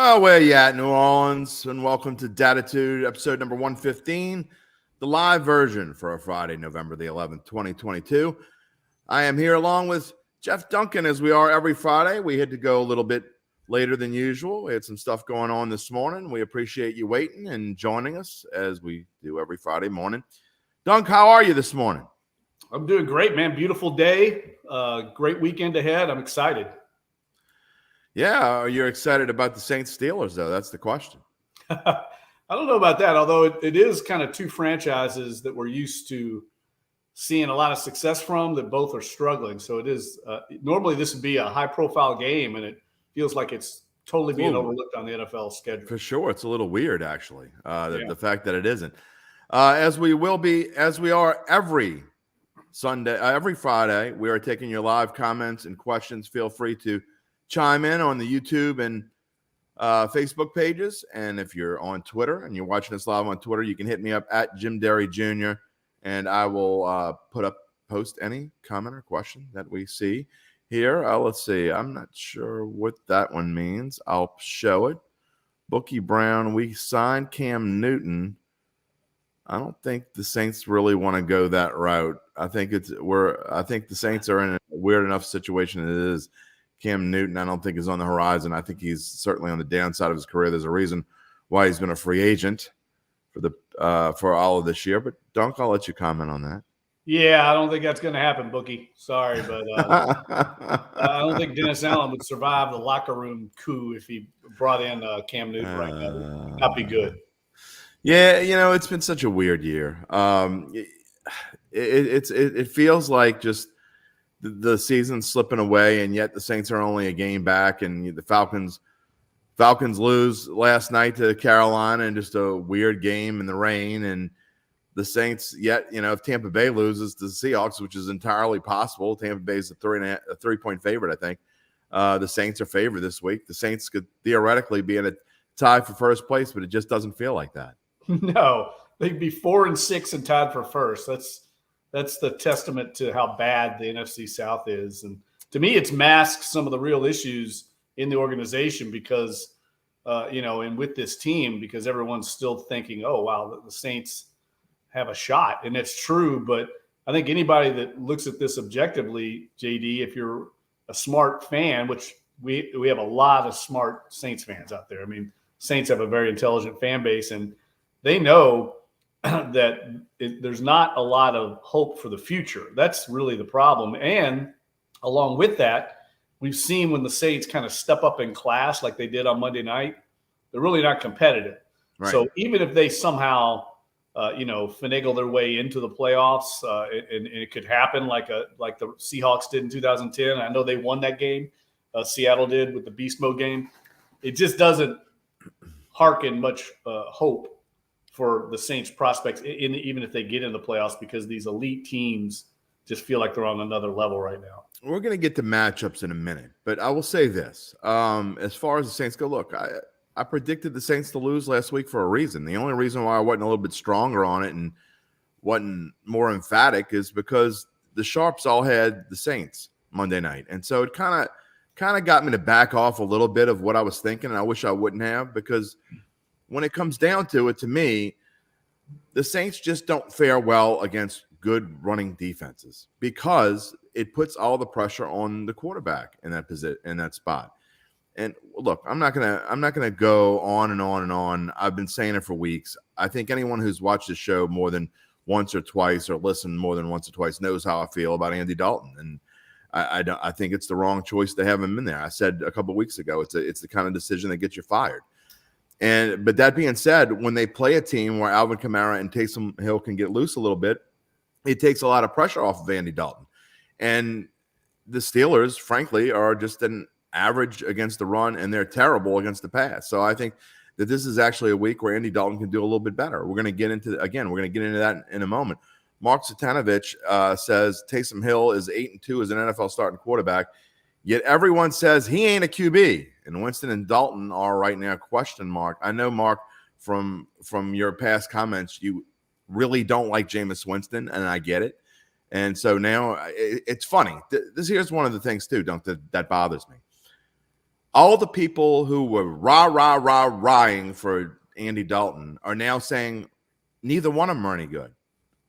Well, where you at, New Orleans? And welcome to Dattitude, episode number 115, the live version for a Friday, November the 11th, 2022. I am here along with Jeff Duncan, as we are every Friday. We had to go a little bit later than usual. We had some stuff going on this morning. We appreciate you waiting and joining us, as we do every Friday morning. Dunk, how are you this morning? I'm doing great, man. Beautiful day. Great weekend ahead. I'm excited. Yeah, you're excited about the Saints Steelers, though. That's the question. I don't know about that, although it is kind of two franchises that we're used to seeing a lot of success from that both are struggling. So it is normally this would be a high-profile game, and it feels like it's totally being overlooked on the NFL schedule. For sure. It's a little weird, actually, the fact that it isn't. As we are every Sunday, every Friday, we are taking your live comments and questions. Feel free to chime in on the YouTube and Facebook pages. And if you're on Twitter and you're watching us live on Twitter, you can hit me up at Jim Derry Jr. and I will post any comment or question that we see here. Let's see. I'm not sure what that one means. I'll show it. Bookie Brown, we signed Cam Newton. I don't think the Saints really want to go that route. I think the Saints are in a weird enough situation as it is. Cam Newton, I don't think, is on the horizon. I think he's certainly on the downside of his career. There's a reason why he's been a free agent for all of this year. But Dunk, I'll let you comment on that. Yeah, I don't think that's going to happen, Bookie. Sorry, but I don't think Dennis Allen would survive the locker room coup if he brought in Cam Newton right now. It would not be good. Yeah, it's been such a weird year. It feels like just the season's slipping away, and yet the Saints are only a game back, and the Falcons lose last night to Carolina in just a weird game in the rain, and the Saints yet, if Tampa Bay loses to the Seahawks, which is entirely possible, Tampa Bay is a 3-point favorite, I think. The Saints are favored this week. The Saints could theoretically be in a tie for first place, but it just doesn't feel like that. No, they'd be 4-6 and tied for first. That's the testament to how bad the NFC South is. And to me, it's masked some of the real issues in the organization because, and with this team, because everyone's still thinking, oh, wow, the Saints have a shot. And it's true. But I think anybody that looks at this objectively, JD, if you're a smart fan, which we have a lot of smart Saints fans out there. I mean, Saints have a very intelligent fan base, and they know that there's not a lot of hope for the future. That's really the problem. And along with that, we've seen when the Saints kind of step up in class like they did on Monday night, they're really not competitive. Right. So even if they somehow, finagle their way into the playoffs, and it could happen like the Seahawks did in 2010. I know they won that game. Seattle did with the Beast Mode game. It just doesn't hearken much hope for the Saints prospects, even if they get in the playoffs, because these elite teams just feel like they're on another level right now. We're going to get to matchups in a minute, but I will say this. As far as the Saints go, look, I predicted the Saints to lose last week for a reason. The only reason why I wasn't a little bit stronger on it and wasn't more emphatic is because the Sharps all had the Saints Monday night. And so it kind of got me to back off a little bit of what I was thinking, and I wish I wouldn't have, because when it comes down to it, to me, the Saints just don't fare well against good running defenses because it puts all the pressure on the quarterback in that spot. And look, I'm not gonna go on and on and on. I've been saying it for weeks. I think anyone who's watched the show more than once or twice or listened more than once or twice knows how I feel about Andy Dalton, and I think it's the wrong choice to have him in there. I said a couple of weeks ago, it's the kind of decision that gets you fired. But that being said, when they play a team where Alvin Kamara and Taysom Hill can get loose a little bit, it takes a lot of pressure off of Andy Dalton. And the Steelers, frankly, are just an average against the run, and they're terrible against the pass. So I think that this is actually a week where Andy Dalton can do a little bit better. We're going to get into that in a moment. Mark Satanovich says Taysom Hill is 8-2 as an NFL starting quarterback, yet everyone says he ain't a QB. And Winston and Dalton are right now question mark. I know, Mark, from your past comments, you really don't like Jameis Winston, and I get it. And so now it's funny. Here's one of the things, too, that bothers me. all the people who were rah-ing for Andy Dalton are now saying neither one of them are any good.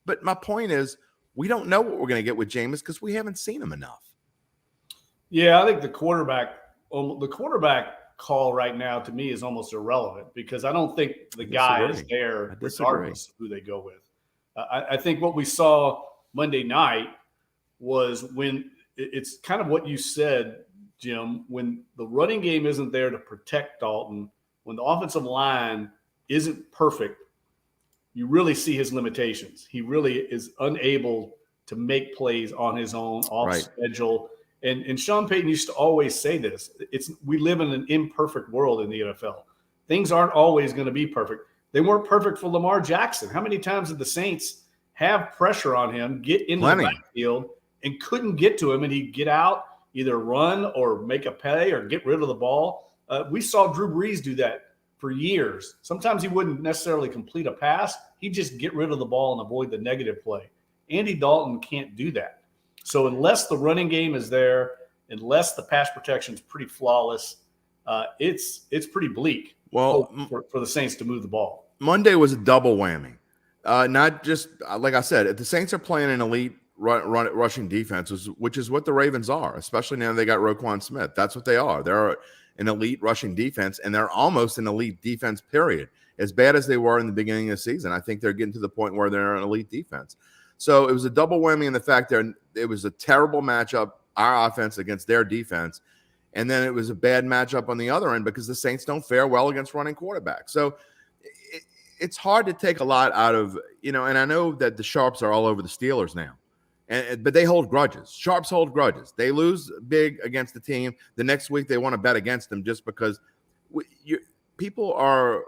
But my point is, we don't know what we're going to get with Jameis because we haven't seen him enough. Yeah, I think the quarterback call right now to me is almost irrelevant because I don't think the guy is there regardless of who they go with. I think what we saw Monday night was when it's kind of what you said, Jim, when the running game isn't there to protect Dalton, when the offensive line isn't perfect, you really see his limitations. He really is unable to make plays on his own, off schedule. And Sean Payton used to always say this. We live in an imperfect world in the NFL. Things aren't always going to be perfect. They weren't perfect for Lamar Jackson. How many times did the Saints have pressure on him, get into the backfield, and couldn't get to him, and he'd get out, either run or make a play or get rid of the ball? We saw Drew Brees do that for years. Sometimes he wouldn't necessarily complete a pass. He'd just get rid of the ball and avoid the negative play. Andy Dalton can't do that. So unless the running game is there, unless the pass protection is pretty flawless, it's pretty bleak for the Saints to move the ball. Monday was a double whammy. Not just, like I said, if the Saints are playing an elite rushing defense, which is what the Ravens are, especially now they got Roquan Smith. That's what they are. They're an elite rushing defense, and they're almost an elite defense, period. As bad as they were in the beginning of the season, I think they're getting to the point where they're an elite defense. So it was a double whammy in the fact that it was a terrible matchup, our offense against their defense, and then it was a bad matchup on the other end because the Saints don't fare well against running quarterbacks. So it's hard to take a lot out of, and I know that the Sharps are all over the Steelers now, but they hold grudges. Sharps hold grudges. They lose big against the team. The next week they want to bet against them just because people are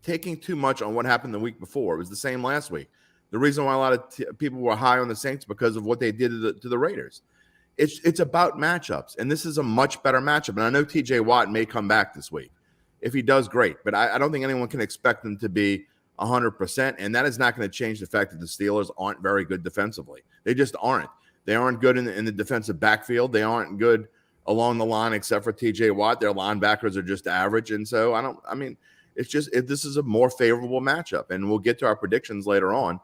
taking too much on what happened the week before. It was the same last week. The reason why a lot of people were high on the Saints because of what they did to the Raiders. It's about matchups, and this is a much better matchup. And I know T.J. Watt may come back this week. If he does, great. But I don't think anyone can expect them to be 100%, and that is not going to change the fact that the Steelers aren't very good defensively. They just aren't. They aren't good in the defensive backfield. They aren't good along the line except for T.J. Watt. Their linebackers are just average, and so it's just this is a more favorable matchup, and we'll get to our predictions later on.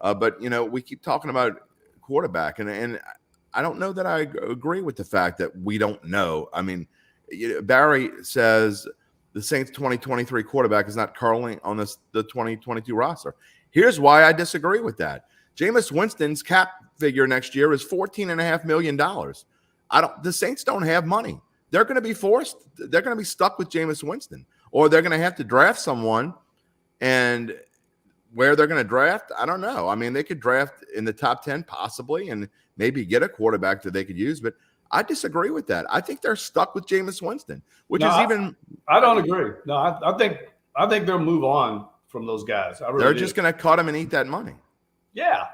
But we keep talking about quarterback, and I don't know that I agree with the fact that we don't know. I mean, Barry says the Saints 2023 quarterback is not currently on the 2022 roster. Here's why I disagree with that. Jameis Winston's cap figure next year is $14.5 million. The Saints don't have money. They're going to be forced. They're going to be stuck with Jameis Winston, or they're going to have to draft someone. And where they're going to draft, I don't know. I mean, they could draft in the top 10 possibly and maybe get a quarterback that they could use, but I disagree with that. I think they're stuck with Jameis Winston, I don't agree. No, I think they'll move on from those guys. They're just going to cut them and eat that money. Yeah.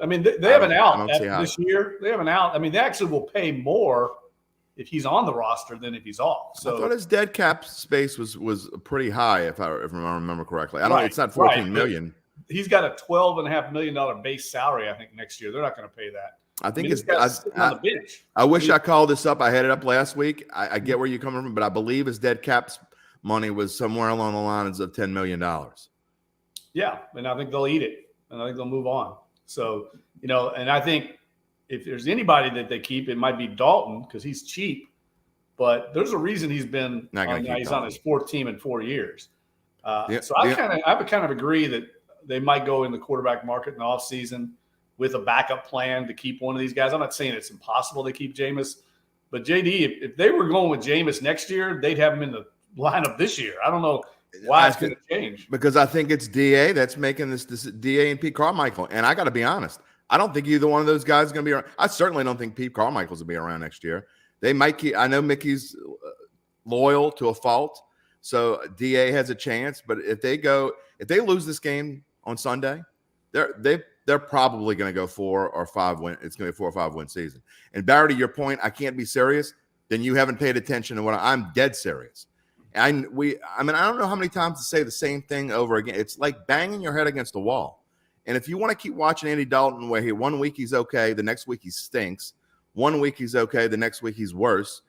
I mean, they have an out this year. They have an out. I mean, they actually will pay more if he's on the roster than if he's off. So I thought his dead cap space was pretty high, if I remember correctly. It's not $14 million. He's got a $12.5 million base salary, I think, next year. They're not going to pay that. I think it's on the bench. I wish I called this up. I had it up last week. I get where you're coming from, but I believe his dead cap money was somewhere along the lines of $10 million. Yeah, and I think they'll eat it, and I think they'll move on. So, and I think if there's anybody that they keep, it might be Dalton because he's cheap, but there's a reason he's been on his fourth team in 4 years. So I kind of agree that they might go in the quarterback market in the offseason with a backup plan to keep one of these guys. I'm not saying it's impossible to keep Jameis, but JD, if they were going with Jameis next year, they'd have him in the lineup this year. I don't know why it's going to change. Because I think it's DA that's making this DA and Pete Carmichael. And I got to be honest, I don't think either one of those guys is going to be around. I certainly don't think Pete Carmichael's will be around next year. They might keep. I know Mickey's loyal to a fault, so DA has a chance. But if they lose this game on Sunday, they're probably going to go 4 or 5 win. It's going to be a 4 or 5 win season. And Barry, to your point, I can't be serious. Then you haven't paid attention to what I'm dead serious. I don't know how many times to say the same thing over again. It's like banging your head against a wall. And if you want to keep watching Andy Dalton, where 1 week he's okay, the next week he stinks. 1 week he's okay, the next week he's worse.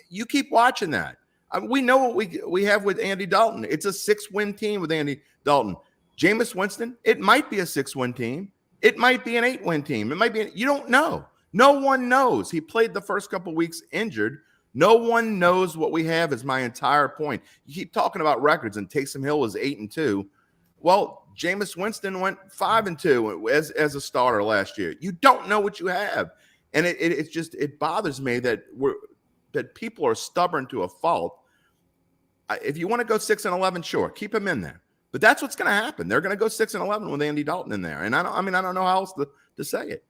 You keep watching that. We know what we have with Andy Dalton. It's a 6-win team with Andy Dalton. Jameis Winston, it might be a 6-win team. It might be an 8-win team. It might be. You don't know. No one knows. He played the first couple weeks injured. No one knows what we have is my entire point. You keep talking about records, and Taysom Hill was 8-2. Well, Jameis Winston went 5-2 as a starter last year. You don't know what you have. And it bothers me that people are stubborn to a fault. If you want to go 6-11, sure, keep him in there. But that's what's going to happen. They're going to go 6-11 with Andy Dalton in there. And I don't know how else to say it.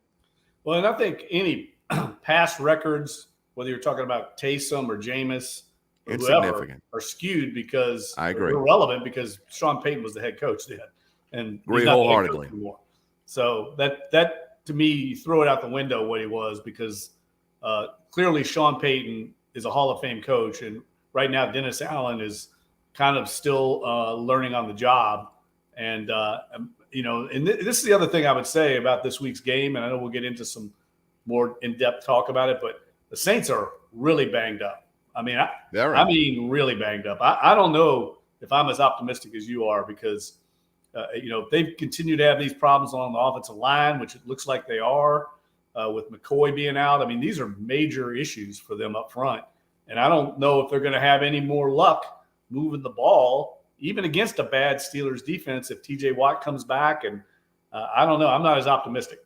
Well, and I think any past records, whether you're talking about Taysom or Jameis or whoever, are skewed because I agree. They're irrelevant because Sean Payton was the head coach then. And agree wholeheartedly. So that to me, you throw it out the window what he was, because clearly Sean Payton is a Hall of Fame coach, and right now Dennis Allen is kind of still learning on the job. And and this is the other thing I would say about this week's game, and I know we'll get into some more in-depth talk about it, but the Saints are really banged up. I mean, really banged up. I don't know if I'm as optimistic as you are, because if they continue to have these problems on the offensive line, which it looks like they are, with McCoy being out. I mean, these are major issues for them up front. And I don't know if they're going to have any more luck moving the ball, even against a bad Steelers defense, if TJ Watt comes back. And I don't know. I'm not as optimistic.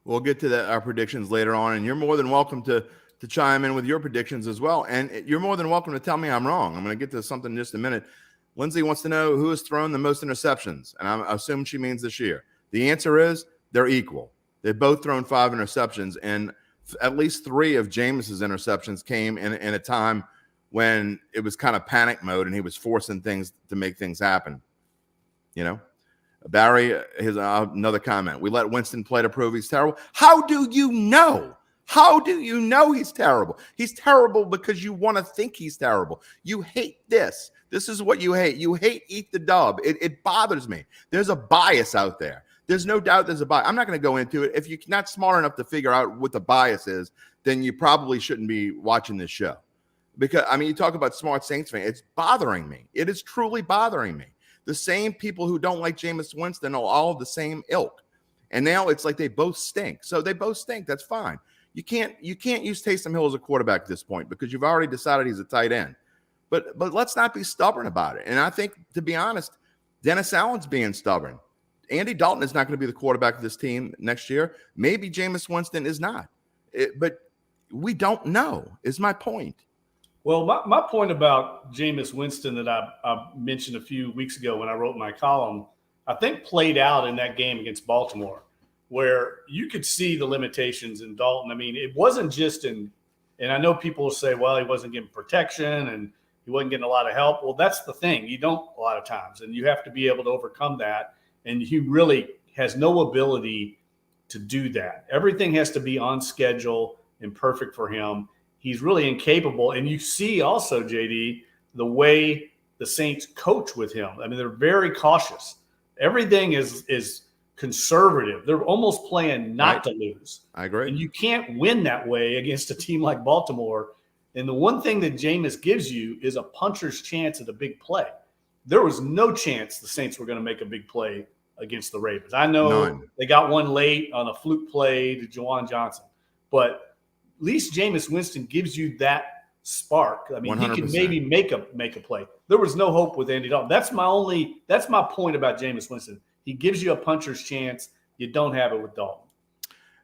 We'll get to our predictions later on, and you're more than welcome to chime in with your predictions as well. And you're more than welcome to tell me I'm wrong. I'm going to get to something in just a minute. Lindsay wants to know who has thrown the most interceptions, and I assume she means this year. The answer is they're equal. They've both thrown 5 interceptions, and at least 3 of Jameis's interceptions came in a time when it was kind of panic mode and he was forcing things to make things happen. Barry, here's another comment. We let Winston play to prove he's terrible. How do you know? How do you know he's terrible? He's terrible because you want to think he's terrible. You hate this. This is what you hate. You hate eat the dub. It bothers me. There's a bias out there. There's no doubt there's a bias. I'm not going to go into it. If you're not smart enough to figure out what the bias is, then you probably shouldn't be watching this show. Because, you talk about smart Saints fans. It's bothering me. It is truly bothering me. The same people who don't like Jameis Winston are all of the same ilk. And now it's like they both stink. So they both stink. That's fine. You can't use Taysom Hill as a quarterback at this point because you've already decided he's a tight end. But let's not be stubborn about it. And I think, to be honest, Dennis Allen's being stubborn. Andy Dalton is not going to be the quarterback of this team next year. Maybe Jameis Winston is not. But we don't know, is my point. Well, my point about Jameis Winston that I mentioned a few weeks ago when I wrote my column, I think played out in that game against Baltimore, where you could see the limitations in Dalton. I mean, it wasn't just and I know people will say, well, he wasn't getting protection and he wasn't getting a lot of help. Well, that's the thing. You don't a lot of times, and you have to be able to overcome that. And he really has no ability to do that. Everything has to be on schedule and perfect for him. He's really incapable. And you see also, JD, the way the Saints coach with him. I mean, they're very cautious. Everything is conservative. They're almost playing not to lose. I agree. And you can't win that way against a team like Baltimore. And the one thing that Jameis gives you is a puncher's chance at a big play. There was no chance the Saints were going to make a big play against the Ravens. I know they got one late on a fluke play to Juwan Johnson, but at least Jameis Winston gives you that spark. I mean, 100%. He can maybe make a play. There was no hope with Andy Dalton. That's my point about Jameis Winston. He gives you a puncher's chance. You don't have it with Dalton.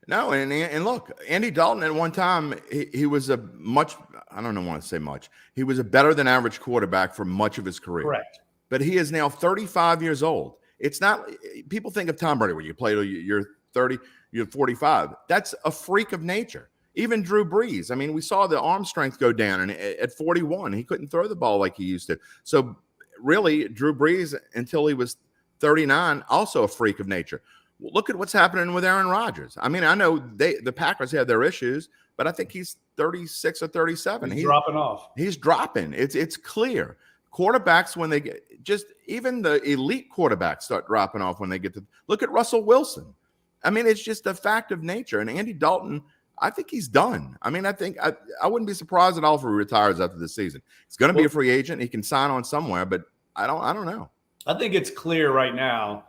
No, and look, Andy Dalton at one time, he was a much, I don't want to say much. He was a better than average quarterback for much of his career. Correct. But he is now 35 years old. It's not, people think of Tom Brady where you play till you're 30, you're 45. That's a freak of nature. Even Drew Brees. I mean, we saw the arm strength go down, and at 41, he couldn't throw the ball like he used to. So really, Drew Brees, until he was 39, also a freak of nature. Well, look at what's happening with Aaron Rodgers. I mean, I know the Packers have their issues, but I think he's 36 or 37. He's dropping off. He's dropping. It's clear. Quarterbacks, when they get even the elite quarterbacks start dropping off when they get to look at Russell Wilson. I mean, it's just a fact of nature. And Andy Dalton, I think he's done. I mean, I wouldn't be surprised at all if he retires after this season. He's going to be a free agent. He can sign on somewhere, but I don't know. I think it's clear right now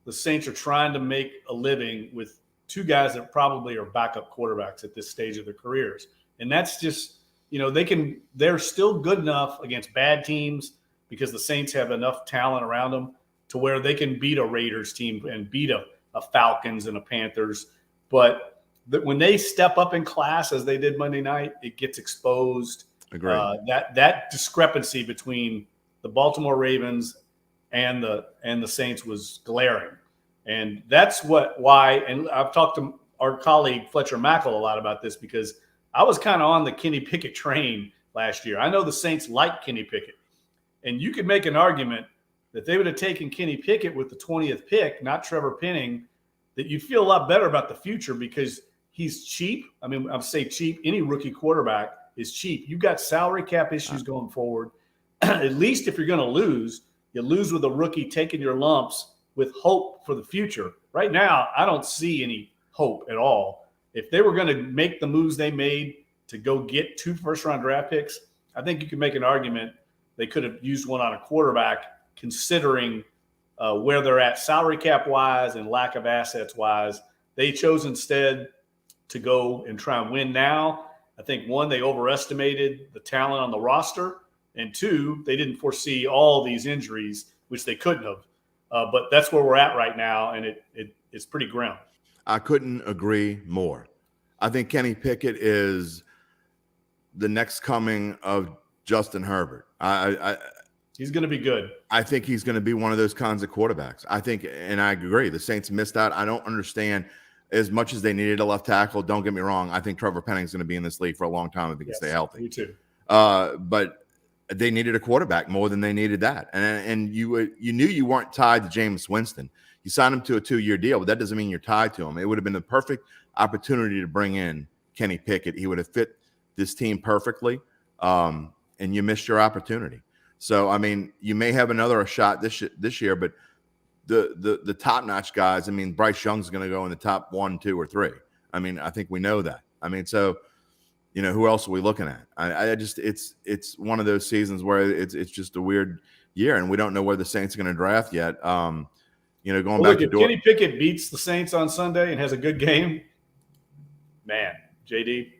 the Saints are trying to make a living with two guys that probably are backup quarterbacks at this stage of their careers. And that's just, they're still good enough against bad teams because the Saints have enough talent around them to where they can beat a Raiders team and beat a Falcons and a Panthers. But when they step up in class as they did Monday night, it gets exposed. Agreed. That discrepancy between the Baltimore Ravens and the Saints was glaring. And that's why, and I've talked to our colleague Fletcher Mackel a lot about this because I was kind of on the Kenny Pickett train last year. I know the Saints like Kenny Pickett. And you could make an argument that they would have taken Kenny Pickett with the 20th pick, not Trevor Penning, that you feel a lot better about the future because he's cheap. I mean, I'll say cheap. Any rookie quarterback is cheap. You've got salary cap issues going forward. At least if you're going to lose, you lose with a rookie taking your lumps with hope for the future. Right now, I don't see any hope at all. If they were going to make the moves they made to go get 2 first-round draft picks, I think you could make an argument they could have used one on a quarterback considering where they're at salary cap-wise and lack of assets-wise. They chose instead to go and try and win now. I think, one, they overestimated the talent on the roster, and 2, they didn't foresee all these injuries, which they couldn't have. But that's where we're at right now, and it's pretty grim. I couldn't agree more. I think Kenny Pickett is the next coming of Justin Herbert. He's going to be good. I think he's going to be one of those kinds of quarterbacks. I think, and I agree, the Saints missed out. I don't understand as much as they needed a left tackle. Don't get me wrong. I think Trevor Penning's going to be in this league for a long time if he can stay healthy. Me too. But they needed a quarterback more than they needed that. And you knew you weren't tied to Jameis Winston. You signed him to a 2-year deal, but that doesn't mean you're tied to him. It would have been the perfect opportunity to bring in Kenny Pickett. He would have fit this team perfectly, and you missed your opportunity. So, I mean, you may have another shot this year, but the top-notch guys, I mean, Bryce Young's going to go in the top 1, 2, or 3. I mean, I think we know that. I mean, so – who else are we looking at? I just it's one of those seasons where it's just a weird year, and we don't know where the Saints are going to draft yet. Going back to Kenny Pickett beats the Saints on Sunday and has a good game, man, JD.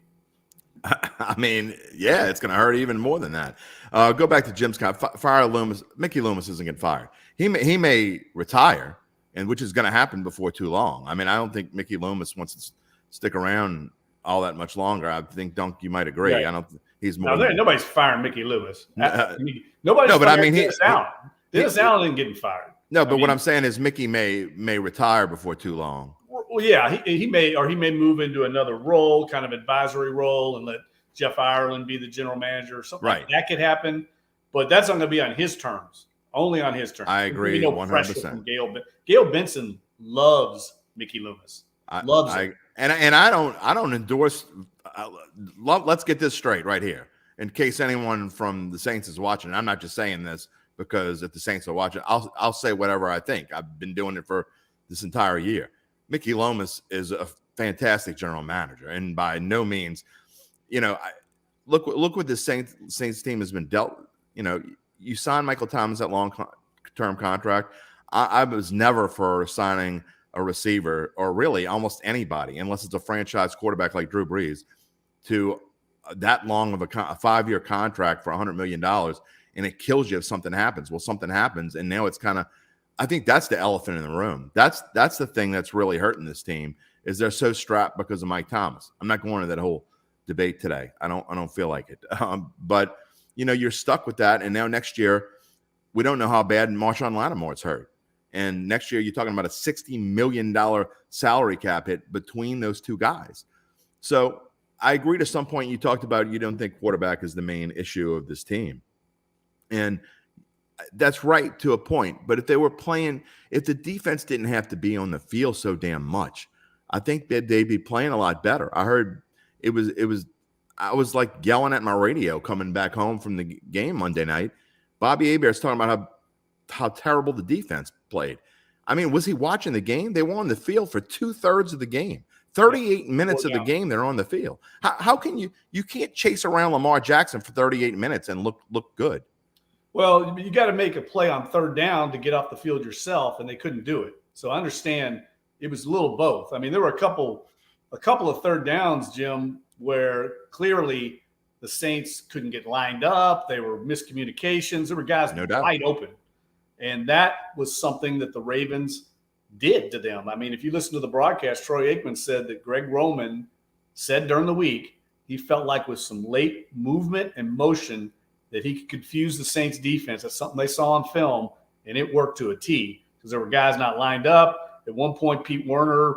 I mean, yeah, it's going to hurt even more than that. Go back to Jim's comment. Fire Loomis. Mickey Loomis isn't getting fired. He may retire, and which is going to happen before too long. I mean, I don't think Mickey Loomis wants to stick around all that much longer. I think, Dunk, you might agree. Right. I don't. He's more. Nobody's firing Mickey Loomis. Nobody's. No, but I mean, Dennis Allen. Dennis Allen isn't getting fired. No, but what I'm saying is Mickey may retire before too long. Well, yeah, he may move into another role, kind of advisory role, and let Jeff Ireland be the general manager or something. Right. Like that could happen, but that's not going to be on his terms. Only on his terms. I agree. No 100%. pressure from Gail Benson loves Mickey Loomis. Loves him. And I don't endorse. Let's get this straight right here, in case anyone from the Saints is watching. I'm not just saying this because if the Saints are watching, I'll say whatever I think. I've been doing it for this entire year. Mickey Loomis is a fantastic general manager, and by no means, look what the Saints team has been dealt. You signed Michael Thomas that long-term contract. I was never for signing a receiver or really almost anybody, unless it's a franchise quarterback like Drew Brees, to that long of a 5-year contract for $100 million, and it kills you if something happens. Well, something happens, and now it's kind of, I think that's the elephant in the room. That's the thing that's really hurting this team, is they're so strapped because of Mike Thomas. I'm not going to that whole debate today. I don't feel like it. But you're stuck with that, and now next year we don't know how bad Marshawn Lattimore's hurt. And next year, you're talking about a $60 million salary cap hit between those two guys. So I agree to some point you talked about you don't think quarterback is the main issue of this team. And that's right to a point. But if the defense didn't have to be on the field so damn much, I think that they'd be playing a lot better. I heard I was like yelling at my radio coming back home from the game Monday night. Bobby Hebert's talking about how terrible the defense played. I mean, was he watching the game? They were on the field for 2/3 of the game. 38 minutes of the game they're on the field. How can you can't chase around Lamar Jackson for 38 minutes and look good. Well, you got to make a play on third down to get off the field yourself, and they couldn't do it. So I understand it was a little both. I mean, there were a couple of third downs, Jim, where clearly the Saints couldn't get lined up. They were miscommunications. There were guys wide open. And that was something that the Ravens did to them. I mean, if you listen to the broadcast, Troy Aikman said that Greg Roman said during the week he felt like with some late movement and motion that he could confuse the Saints defense. That's something they saw on film, and it worked to a T because there were guys not lined up. At one point, Pete Werner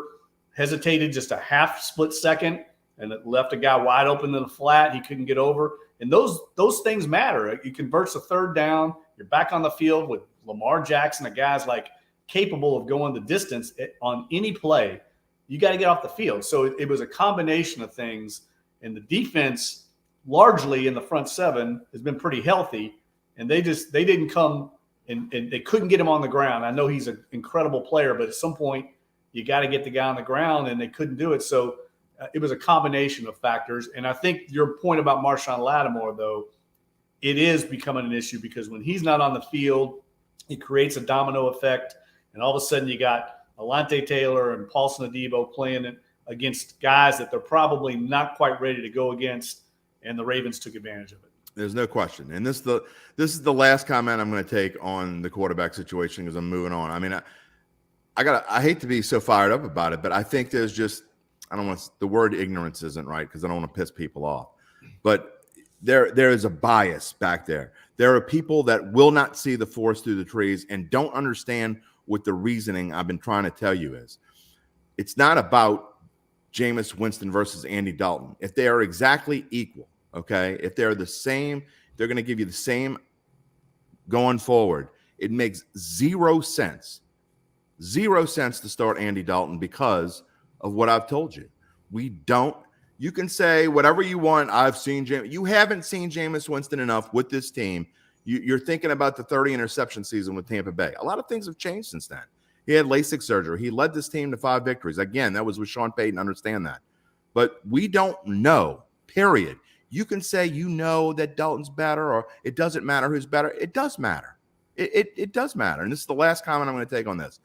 hesitated just a half split second, and it left a guy wide open in the flat. He couldn't get over. And those things matter. It converts a third down. You're back on the field with Lamar Jackson, a guy's like capable of going the distance on any play. You got to get off the field. So it was a combination of things. And the defense, largely in the front seven, has been pretty healthy. And they didn't come and they couldn't get him on the ground. I know he's an incredible player, but at some point you got to get the guy on the ground, and they couldn't do it. So it was a combination of factors. And I think your point about Marshawn Lattimore, though, it is becoming an issue because when he's not on the field, it creates a domino effect. And all of a sudden you got Alante Taylor and Paulson Adebo playing it against guys that they're probably not quite ready to go against, and the Ravens took advantage of it. There's no question. And this is the last comment I'm going to take on the quarterback situation because I'm moving on. I mean, I hate to be so fired up about it, but I think there's just, the word ignorance isn't right because I don't want to piss people off. But there is a bias back there. There are people that will not see the forest through the trees and don't understand what the reasoning I've been trying to tell you is. It's not about Jameis Winston versus Andy Dalton. If they are exactly equal, okay, if they're the same, they're going to give you the same going forward. It makes zero sense to start Andy Dalton because of what I've told you. You can say whatever you want. I've seen Jameis. You haven't seen Jameis Winston enough with this team. You're thinking about the 30 interception season with Tampa Bay. A lot of things have changed since then. He had LASIK surgery. He led this team to 5 victories. Again, that was with Sean Payton. Understand that. But we don't know, period. You can say you know that Dalton's better or it doesn't matter who's better. It does matter. It does matter. And this is the last comment I'm going to take on this.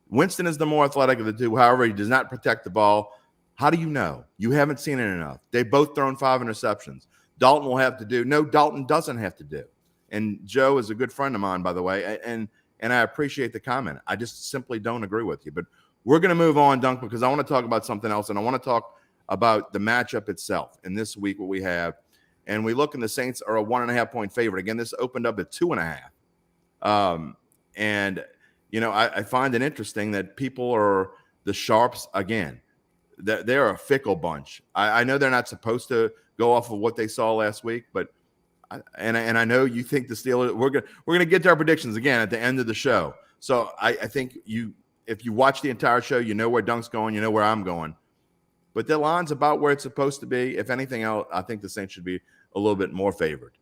Winston is the more athletic of the two. However, he does not protect the ball. How do you know? You haven't seen it enough. They've both thrown 5 interceptions. Dalton will have to do. No, Dalton doesn't have to do. And Joe is a good friend of mine, by the way, and I appreciate the comment. I just simply don't agree with you. But we're going to move on, Dunk, because I want to talk about something else, and I want to talk about the matchup itself. And this week, what we have, and we look, and the Saints are a 1.5-point favorite. Again, this opened up at 2.5. And I find it interesting that people are the sharps again. They're a fickle bunch. I know they're not supposed to go off of what they saw last week, but I know you think the Steelers. We're gonna get to our predictions again at the end of the show. So I think if you watch the entire show, you know where Dunk's going, you know where I'm going. But the line's about where it's supposed to be. If anything else, I think the Saints should be a little bit more favored.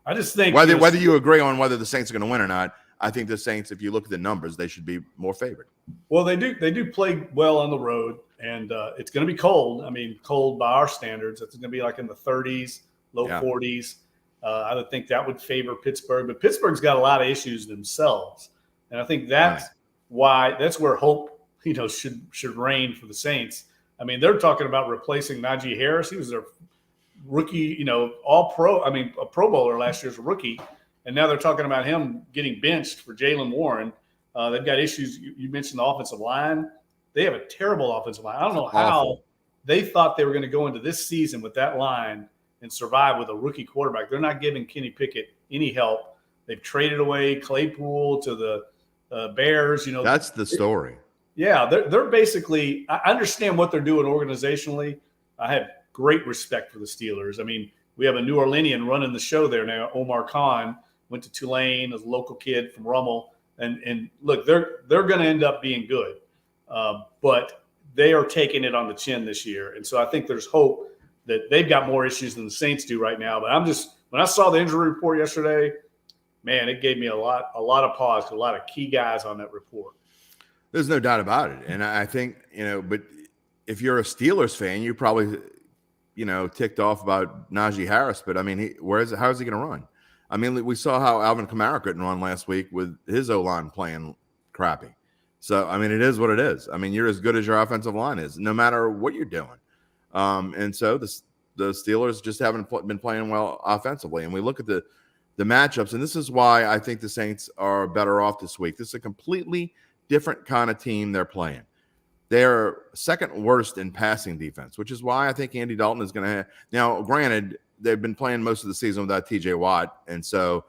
I just think whether you agree on whether the Saints are going to win or not, I think the Saints, if you look at the numbers, they should be more favored. Well, they do play well on the road, and it's going to be cold. I mean, cold by our standards. It's going to be like in the 30s, low 40s. I would think that would favor Pittsburgh, but Pittsburgh's got a lot of issues themselves, and I think that's where hope should reign for the Saints. I mean, they're talking about replacing Najee Harris. He was their rookie, all pro. I mean, a Pro Bowler last year's rookie. And now they're talking about him getting benched for Jaylen Warren. They've got issues. You mentioned the offensive line. They have a terrible offensive line. I don't know how they thought they were going to go into this season with that line and survive with a rookie quarterback. They're not giving Kenny Pickett any help. They've traded away Claypool to the Bears. That's the story. Yeah, they're basically – I understand what they're doing organizationally. I have great respect for the Steelers. I mean, we have a New Orleanian running the show there now, Omar Khan. Went to Tulane as a local kid from Rummel. And look, they're going to end up being good. But they are taking it on the chin this year. And so I think there's hope that they've got more issues than the Saints do right now. But when I saw the injury report yesterday, man, it gave me a lot of pause to a lot of key guys on that report. There's no doubt about it. And I think, but if you're a Steelers fan, you probably, ticked off about Najee Harris. But I mean, how is he going to run? I mean, we saw how Alvin Kamara couldn't run last week with his O-line playing crappy. So, I mean, it is what it is. I mean, you're as good as your offensive line is, no matter what you're doing. And so the Steelers just haven't been playing well offensively. And we look at the matchups, and this is why I think the Saints are better off this week. This is a completely different kind of team they're playing. They're second worst in passing defense, which is why I think Andy Dalton is going to have. Now, granted, they've been playing most of the season without TJ Watt, and so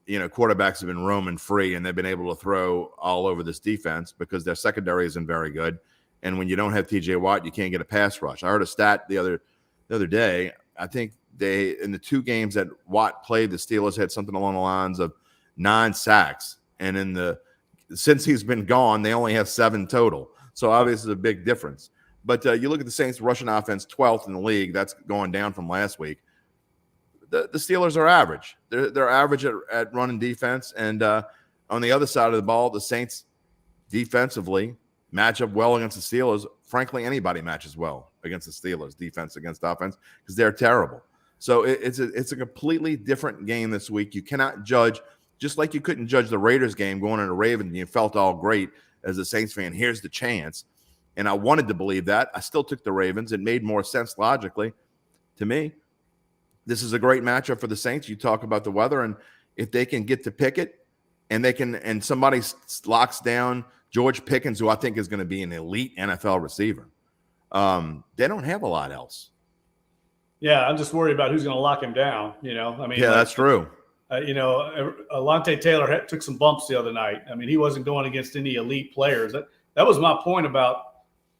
quarterbacks have been roaming free, and they've been able to throw all over this defense because their secondary isn't very good. And when you don't have TJ Watt, you can't get a pass rush. I heard a stat the other day. I think they, in the 2 games that Watt played, the Steelers had something along the lines of 9 sacks, and since he's been gone, they only have 7 total. So obviously, it's a big difference. But you look at the Saints' rushing offense, 12th in the league. That's going down from last week. The Steelers are average. They're average at running defense. And on the other side of the ball, the Saints defensively match up well against the Steelers. Frankly, anybody matches well against the Steelers, defense against offense, because they're terrible. So it's a completely different game this week. You cannot judge, just like you couldn't judge the Raiders game going into Ravens, and you felt all great as a Saints fan. Here's the chance. And I wanted to believe that. I still took the Ravens. It made more sense logically to me. This is a great matchup for the Saints. You talk about the weather, and if they can get to Pickett and somebody locks down George Pickens, who I think is going to be an elite NFL receiver, they don't have a lot else. Yeah, I'm just worried about who's going to lock him down. That's true. Alontae Taylor took some bumps the other night. I mean, he wasn't going against any elite players. That was my point about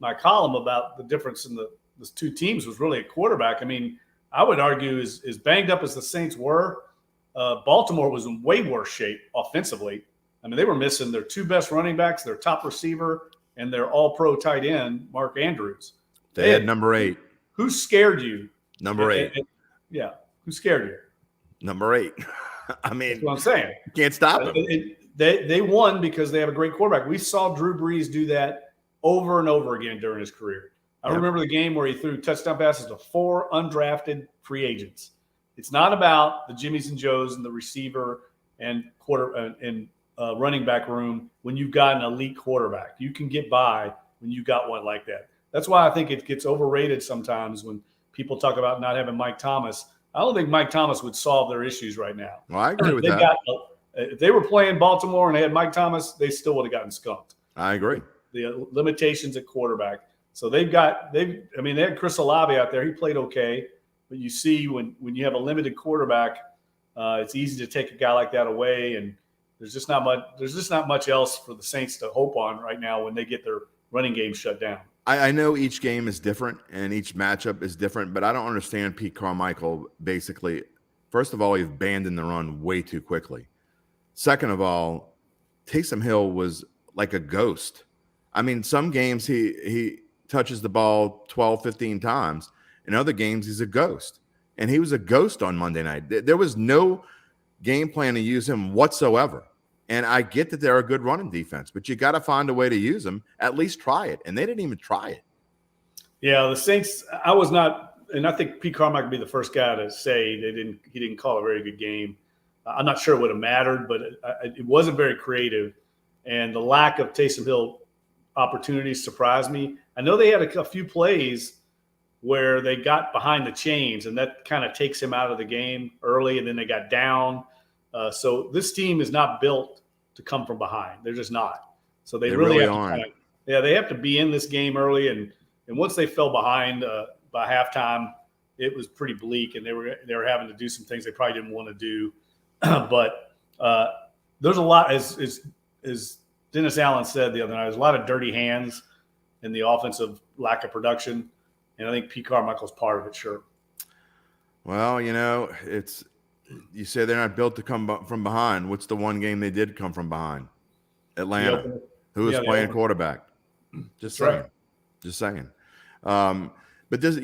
my column about the difference in the 2 teams was really a quarterback. I mean, I would argue as banged up as the Saints were, Baltimore was in way worse shape offensively. I mean, they were missing their 2 best running backs, their top receiver, and their all-pro tight end, Mark Andrews. They had number 8. Who scared you? Number 8. Yeah. Who scared you? Number 8. I mean, that's what I'm saying. You can't stop them. They won because they have a great quarterback. We saw Drew Brees do that over and over again during his career. I remember the game where he threw touchdown passes to 4 undrafted free agents. It's not about the Jimmies and Joes and the receiver and running back room when you've got an elite quarterback. You can get by when you got one like that. That's why I think it gets overrated sometimes when people talk about not having Mike Thomas. I don't think Mike Thomas would solve their issues right now. Well, I agree with that. If they were playing Baltimore and they had Mike Thomas, they still would have gotten skunked. I agree. The limitations at quarterback. So they had Chris Olave out there. He played okay. But you see when you have a limited quarterback, it's easy to take a guy like that away. And there's just not much else for the Saints to hope on right now when they get their running game shut down. I know each game is different and each matchup is different, but I don't understand Pete Carmichael basically. First of all, he's abandoned the run way too quickly. Second of all, Taysom Hill was like a ghost. I mean, some games he touches the ball 12, 15 times. In other games, he's a ghost. And he was a ghost on Monday night. There was no game plan to use him whatsoever. And I get that they're a good running defense, but you got to find a way to use them. At least try it. And they didn't even try it. Yeah, the Saints, I was not, and I think Pete Carmichael would be the first guy to say he didn't call a very good game. I'm not sure it would have mattered, but it wasn't very creative. And the lack of Taysom Hill opportunities surprised me. I know they had a few plays where they got behind the chains, and that kind of takes him out of the game early, and then they got down. So this team is not built to come from behind. They're just not. So they really aren't. They have to be in this game early, and once they fell behind by halftime, it was pretty bleak, and they were having to do some things they probably didn't want to do. But there's a lot, as Dennis Allen said the other night, there's a lot of dirty hands in the offensive lack of production, and I think Pete Carmichael's part of it, sure. Well, you say they're not built to come from behind. What's the one game they did come from behind? Atlanta. Who was playing quarterback? Just saying. Right. Just saying. But this,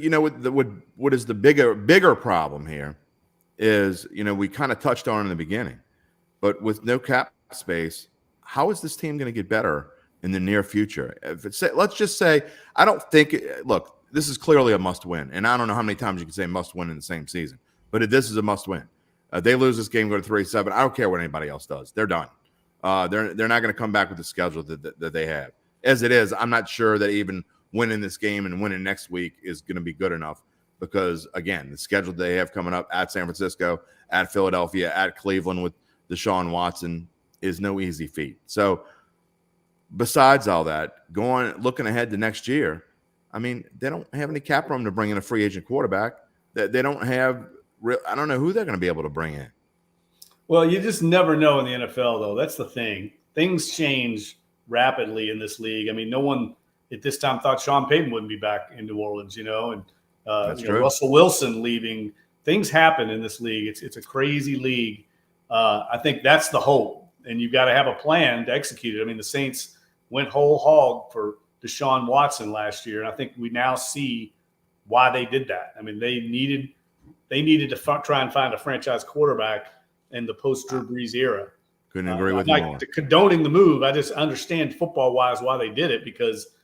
what is the bigger problem here is, we kind of touched on in the beginning, but with no cap space, how is this team going to get better in the near future. Let's just say, I don't think look, this is clearly a must win, and I don't know how many times you can say must win in the same season, but this is a must win. They lose this game, go to 3-7. I don't care what anybody else does. They're done. They're not going to come back with the schedule that they have. As it is, I'm not sure that even winning this game and winning next week is going to be good enough because, again, the schedule they have coming up at San Francisco, at Philadelphia, at Cleveland with Deshaun Watson is no easy feat. So besides all that, looking ahead to next year, I mean, they don't have any cap room to bring in a free agent quarterback. They don't have I don't know who they're going to be able to bring in. Well, you just never know in the NFL, though. That's the thing. Things change rapidly in this league. I mean, no one at this time thought Sean Payton wouldn't be back in New Orleans, and Russell Wilson leaving. Things happen in this league. It's a crazy league. I think that's the hope, and you've got to have a plan to execute it. I mean, the Saints went whole hog for Deshaun Watson last year, and I think we now see why they did that. I mean, they needed to try and find a franchise quarterback in the post-Drew Brees era. Couldn't agree with you more. Condoning the move, I just understand football-wise why they did it, because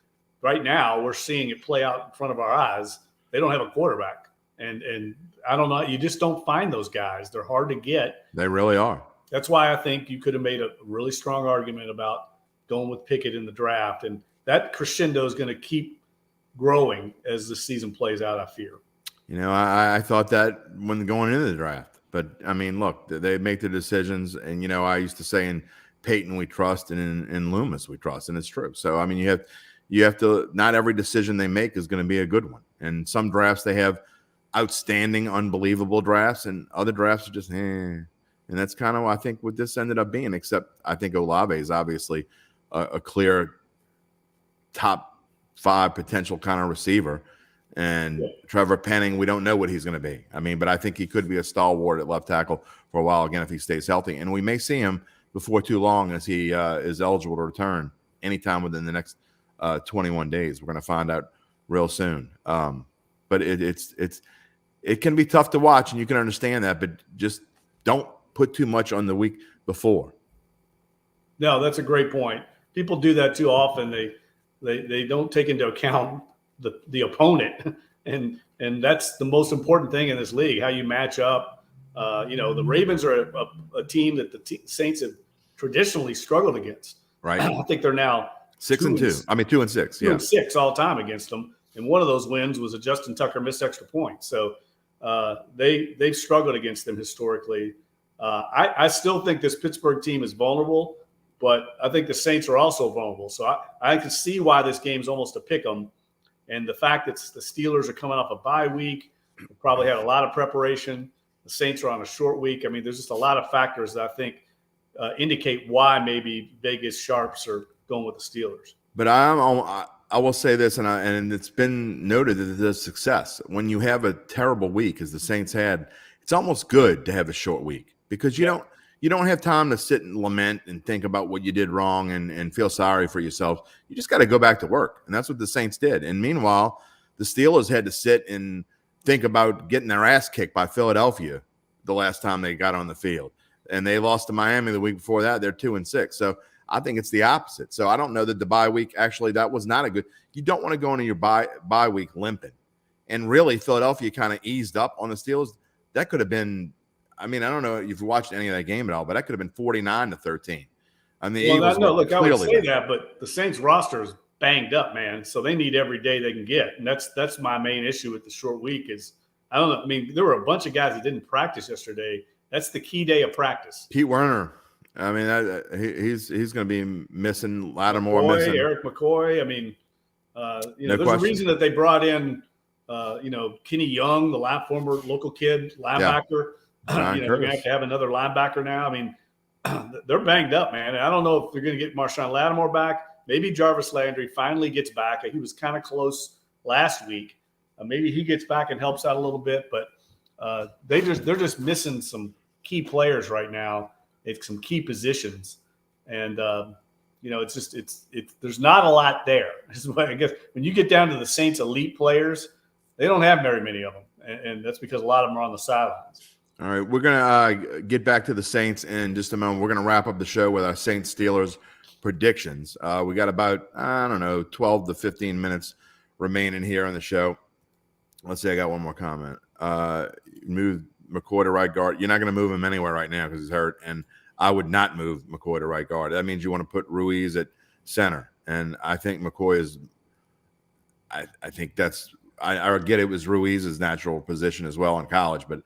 right now we're seeing it play out in front of our eyes. They don't have a quarterback, and I don't know. You just don't find those guys. They're hard to get. They really are. That's why I think you could have made a really strong argument about going with Pickett in the draft, and that crescendo is going to keep growing as the season plays out, I fear. I thought that when going into the draft. But, I mean, look, they make the decisions. And, I used to say in Peyton we trust and in Loomis we trust. And it's true. So, I mean, you have to – not every decision they make is going to be a good one. And some drafts they have outstanding, unbelievable drafts. And other drafts are just, And that's kind of, I think, what this ended up being. Except I think Olave is obviously a clear top 5 potential kind of receiver. And Trevor Penning, we don't know what he's going to be. I mean, but I think he could be a stalwart at left tackle for a while, again, if he stays healthy. And we may see him before too long as he is eligible to return anytime within the next 21 days. We're going to find out real soon. But it can be tough to watch, and you can understand that, but just don't put too much on the week before. No, that's a great point. People do that too often. They don't take into account the opponent, and that's the most important thing in this league, how you match up. The Ravens are a team that the Saints have traditionally struggled against. Right. I think they're now 6-2. 2-6. Yeah, 2-6 all time against them, and one of those wins was a Justin Tucker missed extra point. So they've struggled against them historically. I still think this Pittsburgh team is vulnerable, but I think the Saints are also vulnerable. So I can see why this game's almost a pick 'em. And the fact that the Steelers are coming off a bye week, probably had a lot of preparation. The Saints are on a short week. I mean, there's just a lot of factors that I think indicate why maybe Vegas sharps are going with the Steelers. But I will say this, and it's been noted that there's success. When you have a terrible week, as the Saints had, it's almost good to have a short week because you don't have time to sit and lament and think about what you did wrong and feel sorry for yourself. You just got to go back to work. And that's what the Saints did. And meanwhile, the Steelers had to sit and think about getting their ass kicked by Philadelphia the last time they got on the field. And they lost to Miami the week before that. They're 2-6. So I think it's the opposite. So I don't know that the bye week, actually, that was not a good – you don't want to go into your bye week limping. And really, Philadelphia kind of eased up on the Steelers. That could have been – I mean, I don't know if you watched any of that game at all, but that could have been 49-13. I mean, I would say that, but the Saints roster is banged up, man. So they need every day they can get, and that's my main issue with the short week. Is I don't know. I mean, there were a bunch of guys that didn't practice yesterday. That's the key day of practice. Pete Werner. I mean, he's going to be missing Lattimore, missing Eric McCoy. I mean, there's a reason that they brought in, Kenny Young, the former local kid linebacker. Yeah. We're going to have another linebacker now. I mean, they're banged up, man. And I don't know if they're going to get Marshawn Lattimore back. Maybe Jarvis Landry finally gets back. He was kind of close last week. Maybe he gets back and helps out a little bit. But they're just missing some key players right now at some key positions. And, there's not a lot there. I guess when you get down to the Saints' elite players, they don't have very many of them. And that's because a lot of them are on the sidelines. All right, we're going to get back to the Saints in just a moment. We're going to wrap up the show with our Saints-Steelers predictions. We got about, 12 to 15 minutes remaining here on the show. Let's see, I got one more comment. Move McCoy to right guard. You're not going to move him anywhere right now because he's hurt, and I would not move McCoy to right guard. That means you want to put Ruiz at center, and I think McCoy is – I think that's – I get it was Ruiz's natural position as well in college, but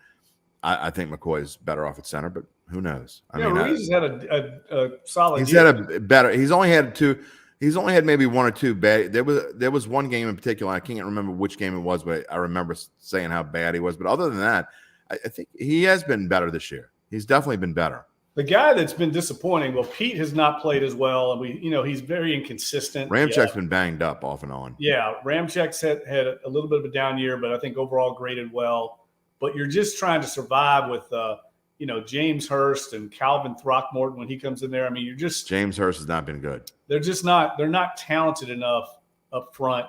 I think McCoy is better off at center, but who knows? Ruiz has had a solid He's year. had a better – he's only had maybe one or two bad. There was one game in particular. I can't remember which game it was, but I remember saying how bad he was. But other than that, I think he has been better this year. He's definitely been better. The guy that's been disappointing, well, Pete has not played as well, and he's very inconsistent. Ramchek's been banged up off and on. Yeah, Ramchek's had a little bit of a down year, but I think overall graded well. But you're just trying to survive with James Hurst and Calvin Throckmorton when he comes in there. I mean, James Hurst has not been good. They're not talented enough up front.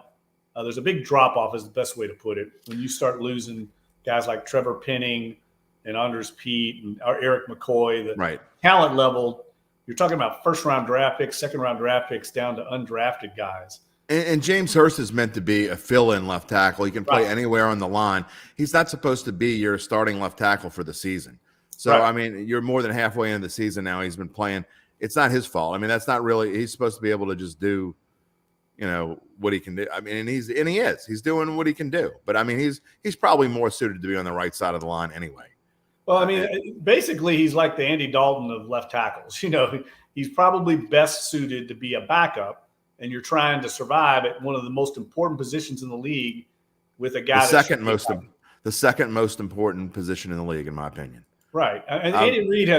There's a big drop off is the best way to put it. When you start losing guys like Trevor Penning and Anders Pete and Eric McCoy, the talent level, you're talking about first-round draft picks, second-round draft picks down to undrafted guys. And James Hurst is meant to be a fill-in left tackle. He can play anywhere on the line. He's not supposed to be your starting left tackle for the season. So, I mean, you're more than halfway into the season now. He's been playing. It's not his fault. I mean, that's not really – he's supposed to be able to just do, what he can do. I mean, and he is. He's doing what he can do. But, I mean, he's probably more suited to be on the right side of the line anyway. Well, I mean, basically he's like the Andy Dalton of left tackles. He's probably best suited to be a backup, and you're trying to survive at one of the most important positions in the league with a guy the second most important position in the league, in my opinion. Right. And Andy Reid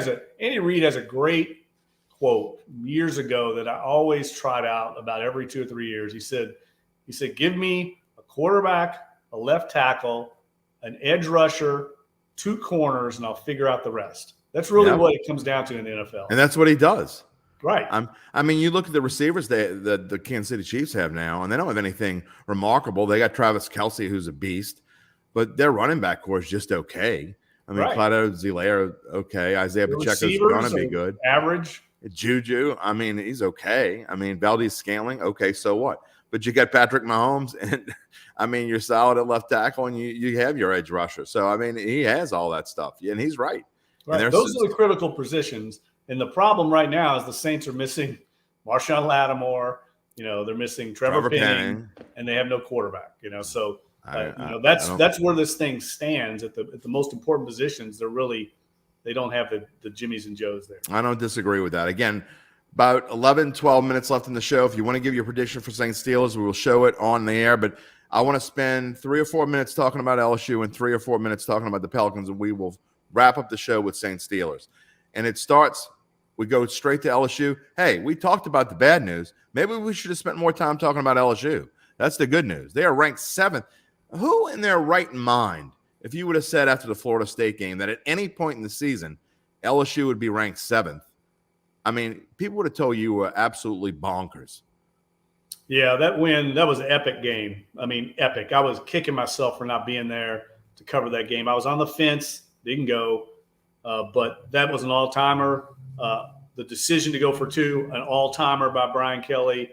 has a great quote years ago that I always trot out about every 2 or 3 years. He said, give me a quarterback, a left tackle, an edge rusher, 2 corners, and I'll figure out the rest. That's really what it comes down to in the NFL. And that's what he does. Right. I mean, you look at the receivers that the Kansas City Chiefs have now, and they don't have anything remarkable. They got Travis Kelce, who's a beast, but their running back core is just okay. I mean, Clyde Edwards-Helaire, okay. Isaiah Pacheco's going to be good. Average. Juju, I mean, he's okay. I mean, Valdez-Scantling, okay, so what? But you got Patrick Mahomes, and, I mean, you're solid at left tackle, and you have your edge rusher. So, I mean, he has all that stuff, and he's right. Right. Those are the critical positions. And the problem right now is the Saints are missing Marshawn Lattimore. They're missing Trevor Penning, and they have no quarterback. So that's where this thing stands at the most important positions. They don't have the Jimmies and Joes there. I don't disagree with that. Again, about 11, 12 minutes left in the show. If you want to give your prediction for Saints Steelers, we will show it on the air. But I want to spend 3 or 4 minutes talking about LSU and 3 or 4 minutes talking about the Pelicans, and we will wrap up the show with Saints Steelers. And it starts. We go straight to LSU. Hey, we talked about the bad news. Maybe we should have spent more time talking about LSU. That's the good news. They are ranked 7th. Who in their right mind, if you would have said after the Florida State game that at any point in the season, LSU would be ranked 7th? I mean, people would have told you were absolutely bonkers. Yeah, that was an epic game. I mean, epic. I was kicking myself for not being there to cover that game. I was on the fence, didn't go, but that was an all-timer. The decision to go for 2, an all-timer by Brian Kelly.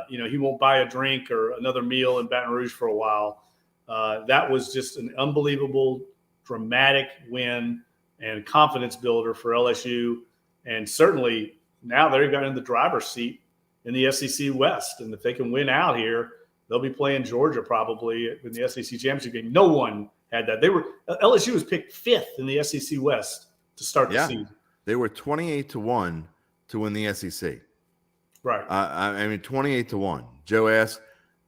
He won't buy a drink or another meal in Baton Rouge for a while. That was just an unbelievable, dramatic win and confidence builder for LSU. And certainly now they're going in the driver's seat in the SEC West. And if they can win out here, they'll be playing Georgia probably in the SEC championship game. No one had that. LSU was picked 5th in the SEC West to start the season. They were 28-1 to win the SEC. Right. I mean, 28-1. Joe asked,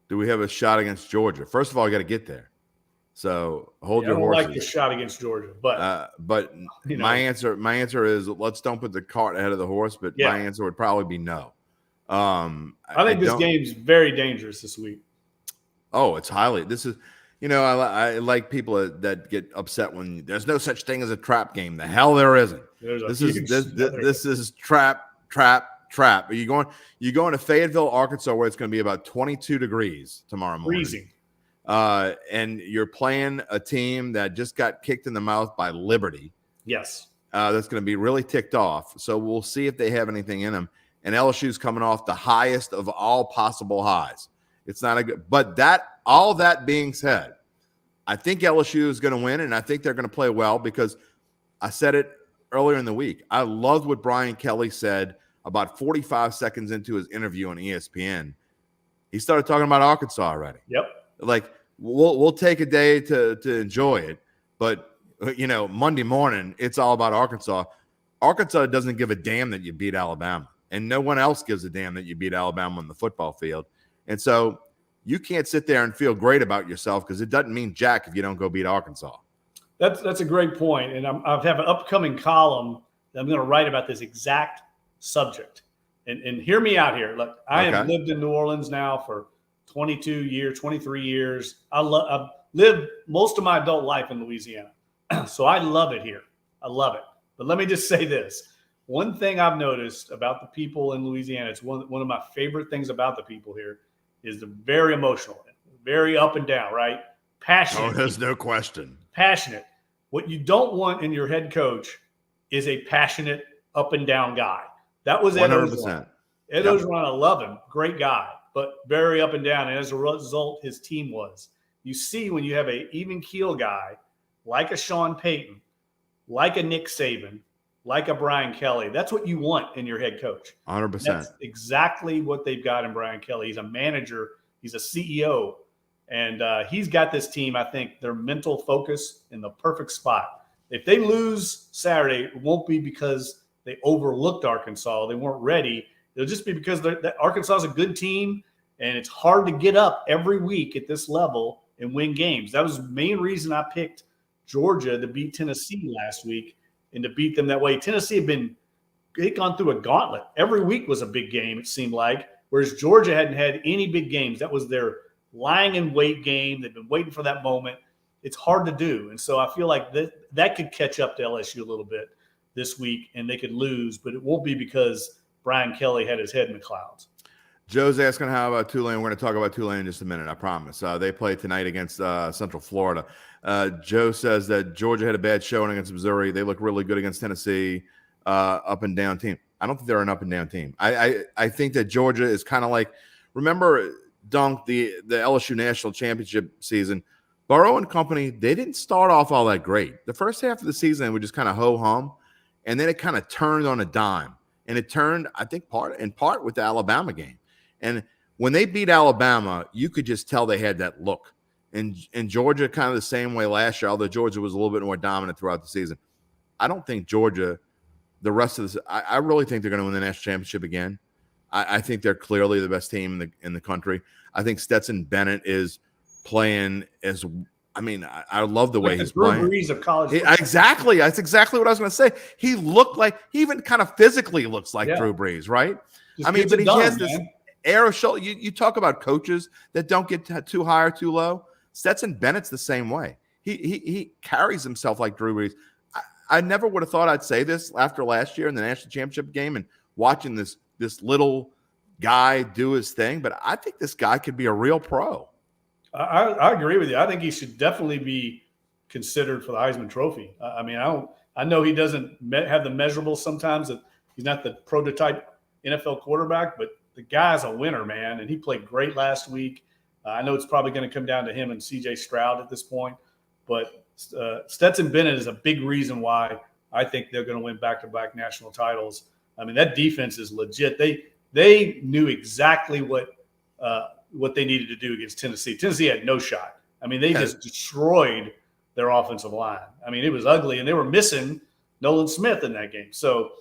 do we have a shot against Georgia? First of all, you got to get there. So hold your horses. I don't like the shot against Georgia, but my answer is let's don't put the cart ahead of the horse. But my answer would probably be no. I think this game's very dangerous this week. Oh, it's highly. This is, I like people that get upset when there's no such thing as a trap game. The hell there isn't. This is trap. Are you going to Fayetteville, Arkansas, where it's going to be about 22 degrees tomorrow morning? Freezing. And you're playing a team that just got kicked in the mouth by Liberty. Yes. That's going to be really ticked off. So we'll see if they have anything in them. and LSU's coming off the highest of all possible highs. It's not a good, but all that being said, I think LSU is going to win, and I think they're going to play well because I said it earlier in the week. I loved what Brian Kelly said about 45 seconds into his interview on ESPN. He started talking about Arkansas already. Yep. Like, we'll take a day to enjoy it, but Monday morning it's all about Arkansas. Arkansas doesn't give a damn that you beat Alabama, and no one else gives a damn that you beat Alabama on the football field. And so you can't sit there and feel great about yourself because it doesn't mean jack if you don't go beat Arkansas. That's a great point, and I have an upcoming column that I'm going to write about this exact subject. And hear me out here. Look, I have lived in New Orleans now for 22 years, 23 years. I've lived most of my adult life in Louisiana, so I love it here. I love it. But let me just say this. One thing I've noticed about the people in Louisiana, it's one of my favorite things about the people here, is they're very emotional, very up and down, right? Passionate. Oh, there's no question. Passionate. What you don't want in your head coach is a passionate up and down guy. That was Ed 100%. Ed Ogeron, I love him. Great guy, but very up and down. And as a result, his team was. You see when you have an even keel guy like a Sean Payton, like a Nick Saban, like a Brian Kelly, that's what you want in your head coach. 100%. That's exactly what they've got in Brian Kelly. He's a manager. He's a CEO. And he's got this team, I think, their mental focus in the perfect spot. If they lose Saturday, it won't be because they overlooked Arkansas. They weren't ready. It'll just be because Arkansas is a good team, and it's hard to get up every week at this level and win games. That was the main reason I picked Georgia to beat Tennessee last week and to beat them that way. Tennessee had gone through a gauntlet. Every week was a big game, it seemed like, whereas Georgia hadn't had any big games. That was their lying in wait game. They've been waiting for that moment. It's hard to do. And so I feel like that could catch up to LSU a little bit this week, and they could lose, but it won't be because Brian Kelly had his head in the clouds. Joe's asking how about Tulane. We're going to talk about Tulane in just a minute, I promise. They play tonight against Central Florida. Joe says that Georgia had a bad showing against Missouri. They look really good against Tennessee, up and down team. I don't think they're an up and down team. I think that Georgia is kind of like, remember Dunc, the LSU national championship season, Burrow and company, they didn't start off all that great. The first half of the season, they were just kind of ho-hum, and then it kind of turned on a dime. And it turned, I think, in part with the Alabama game. And when they beat Alabama, you could just tell they had that look. And Georgia kind of the same way last year, although Georgia was a little bit more dominant throughout the season. I don't think Georgia, the rest of this, I really think they're going to win the national championship again. I think they're clearly the best team in the country. I think Stetson Bennett is playing as – I mean, I love the way he's playing. Drew Brees of college football. Exactly. That's exactly what I was going to say. He looked like – he even kind of physically looks like Drew Brees, right? Just I mean, but he has this man. Air of shoulder. You talk about coaches that don't get too high or too low. Stetson Bennett's the same way. He carries himself like Drew Brees. I never would have thought I'd say this after last year in the national championship game and watching this little guy do his thing, but I think this guy could be a real pro. I agree with you. I think he should definitely be considered for the Heisman Trophy. I mean, I know he doesn't have the measurables sometimes. That he's not the prototype NFL quarterback, but the guy's a winner, man, and he played great last week. I know it's probably going to come down to him and C.J. Stroud at this point, but Stetson Bennett is a big reason why I think they're going to win back-to-back national titles. I mean, that defense is legit. They knew exactly what they needed to do against Tennessee. Tennessee had no shot. I mean, they just destroyed their offensive line. I mean, it was ugly, and they were missing Nolan Smith in that game. So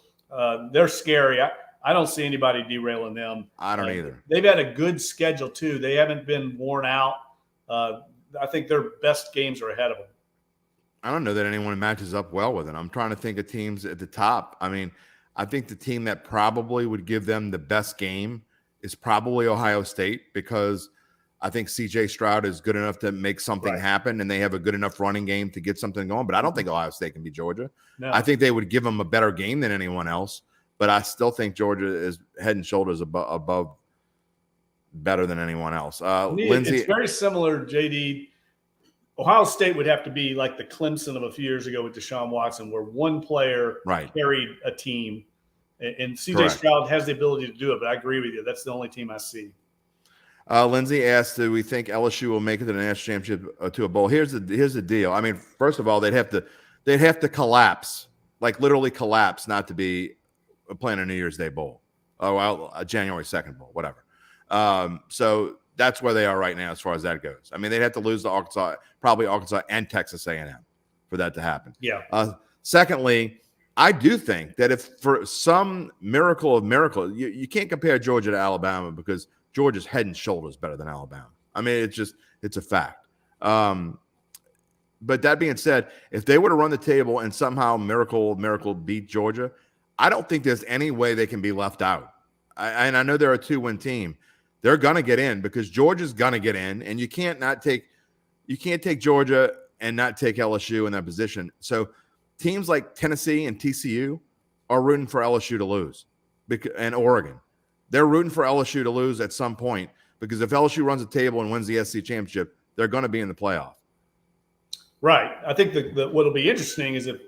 they're scary. I don't see anybody derailing them. I don't either. They've had a good schedule, too. They haven't been worn out. I think their best games are ahead of them. I don't know that anyone matches up well with it. I'm trying to think of teams at the top. I mean, I think the team that probably would give them the best game is probably Ohio State, because I think C.J. Stroud is good enough to make something happen, and they have a good enough running game to get something going. But I don't think Ohio State can beat Georgia. No. I think they would give them a better game than anyone else, but I still think Georgia is head and shoulders above better than anyone else. Lindsay, it's very similar, JD. Ohio State would have to be like the Clemson of a few years ago with Deshaun Watson, where one player carried a team. And C.J. Correct. Stroud has the ability to do it, but I agree with you. That's the only team I see. Lindsay asked, do we think LSU will make it to the national championship to a bowl? Here's the deal. I mean, first of all, they'd have to collapse, like literally collapse, not to be playing a New Year's Day bowl. Oh, well, a January 2nd bowl, whatever. So that's where they are right now as far as that goes. I mean, they'd have to lose to Arkansas, probably Arkansas and Texas A&M for that to happen. Yeah. Secondly, I do think that if for some miracle of miracles, you can't compare Georgia to Alabama because Georgia's head and shoulders better than Alabama. I mean, it's a fact. But that being said, if they were to run the table and somehow miracle beat Georgia, I don't think there's any way they can be left out. And I know they're a 2-win team. They're gonna get in because Georgia's gonna get in, and you can't take Georgia and not take LSU in that position. So teams like Tennessee and TCU are rooting for LSU to lose, and Oregon. They're rooting for LSU to lose at some point because if LSU runs the table and wins the SEC championship, they're going to be in the playoff. Right. I think what'll be interesting is if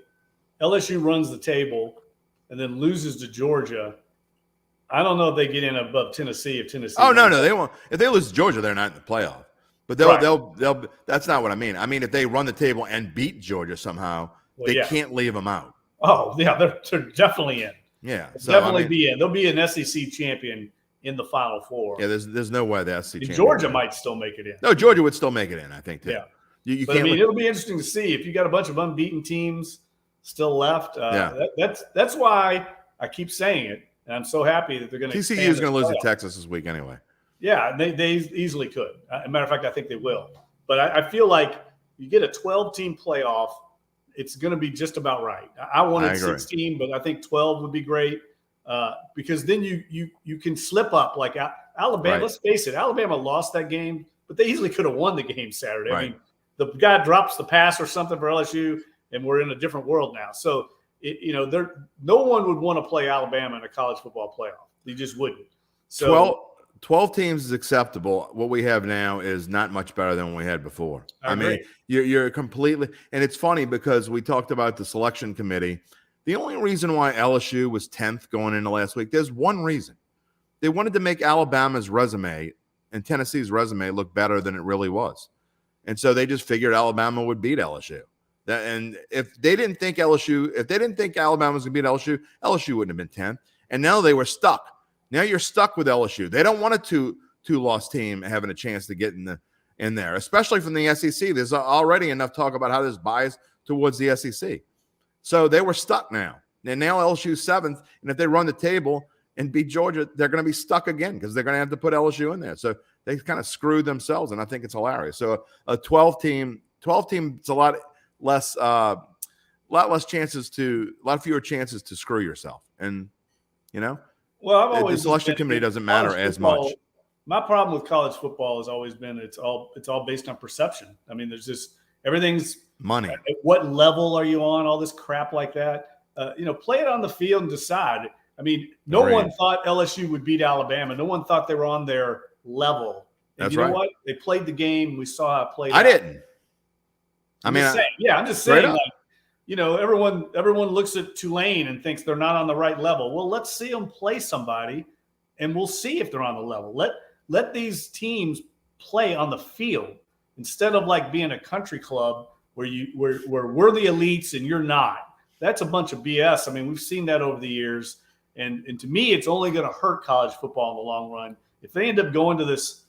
LSU runs the table and then loses to Georgia. I don't know if they get in above Tennessee. If Tennessee. Oh no, they won't. If they lose to Georgia, they're not in the playoff. But they'll. That's not what I mean. I mean, if they run the table and beat Georgia somehow, they can't leave them out. Oh yeah, they're definitely in. Yeah, so, definitely be in. They'll be an SEC champion in the Final Four. Yeah, there's no way the SEC champion. Georgia might still make it in. No, Georgia would still make it in. I think too. Yeah. You but can't. I mean, it'll be interesting to see if you got a bunch of unbeaten teams still left. That's why I keep saying it, and I'm so happy that they're going to. TCU is going to lose to Texas this week anyway. Yeah, they easily could. As a matter of fact, I think they will. But I feel like you get a 12-team playoff, it's going to be just about right. I wanted 16, but I think 12 would be great because then you can slip up like Alabama. Right. Let's face it, Alabama lost that game, but they easily could have won the game Saturday. Right. I mean, the guy drops the pass or something for LSU, and we're in a different world now. So, no one would want to play Alabama in a college football playoff. They just wouldn't. So 12 teams is acceptable. What we have now is not much better than what we had before. I mean, you're completely – and it's funny because we talked about the selection committee. The only reason why LSU was 10th going into last week, there's one reason. They wanted to make Alabama's resume and Tennessee's resume look better than it really was. And so they just figured Alabama would beat LSU. And if they didn't think Alabama was going to beat LSU, LSU wouldn't have been 10th. And now they were stuck. Now you're stuck with LSU. They don't want a two-loss team having a chance to get in there, especially from the SEC. There's already enough talk about how there's bias towards the SEC. So they were stuck now. And now LSU's 7th, and if they run the table and beat Georgia, they're going to be stuck again because they're going to have to put LSU in there. So they kind of screwed themselves, and I think it's hilarious. So a 12-team, it's a lot fewer chances to screw yourself. And, well, the selection committee doesn't matter as much. My problem with college football has always been it's all based on perception. I mean, there's just everything's money. At what level are you on? All this crap like that. Play it on the field and decide. I mean, no one thought LSU would beat Alabama. No one thought they were on their level. And That's you know right. what? They played the game. We saw how it played. I didn't. I'm just saying. Everyone looks at Tulane and thinks they're not on the right level. Well, let's see them play somebody, and we'll see if they're on the level. Let these teams play on the field instead of like being a country club where we're the elites and you're not. That's a bunch of BS. I mean, we've seen that over the years, and to me, it's only going to hurt college football in the long run if they end up going to this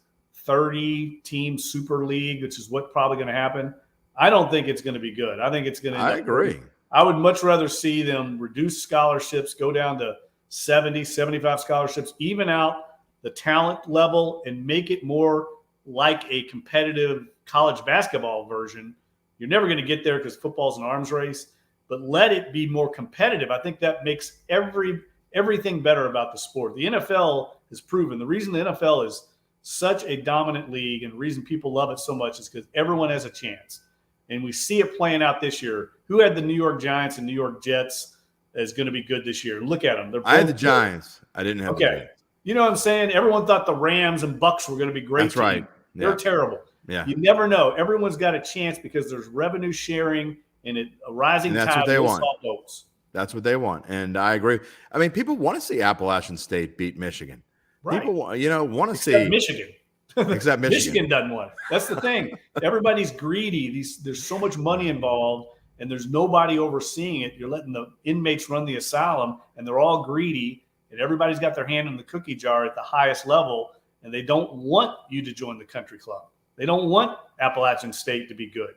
30-team super league, which is what's probably going to happen. I don't think it's going to be good. I think it's going to. I agree. I would much rather see them reduce scholarships, go down to 70, 75 scholarships, even out the talent level, and make it more like a competitive college basketball version. You're never going to get there because football's an arms race, but let it be more competitive. I think that makes everything better about the sport. The NFL has proven the reason the NFL is such a dominant league and the reason people love it so much is because everyone has a chance. And we see it playing out this year. Who had the New York Giants and New York Jets as going to be good this year? Look at them. I had the Giants. I didn't have the Giants. You know what I'm saying? Everyone thought the Rams and Bucks were going to be great. That's right. Yeah. They're terrible. Yeah. You never know. Everyone's got a chance because there's revenue sharing and a rising tide. That's what they want. Boats. That's what they want. And I agree. I mean, people want to see Appalachian State beat Michigan. Right. People, want to Except see Michigan. Except Michigan. Michigan doesn't want it. That's the thing. Everybody's greedy. There's so much money involved, and there's nobody overseeing it. You're letting the inmates run the asylum, and they're all greedy, and everybody's got their hand in the cookie jar at the highest level, and they don't want you to join the country club. They don't want Appalachian State to be good.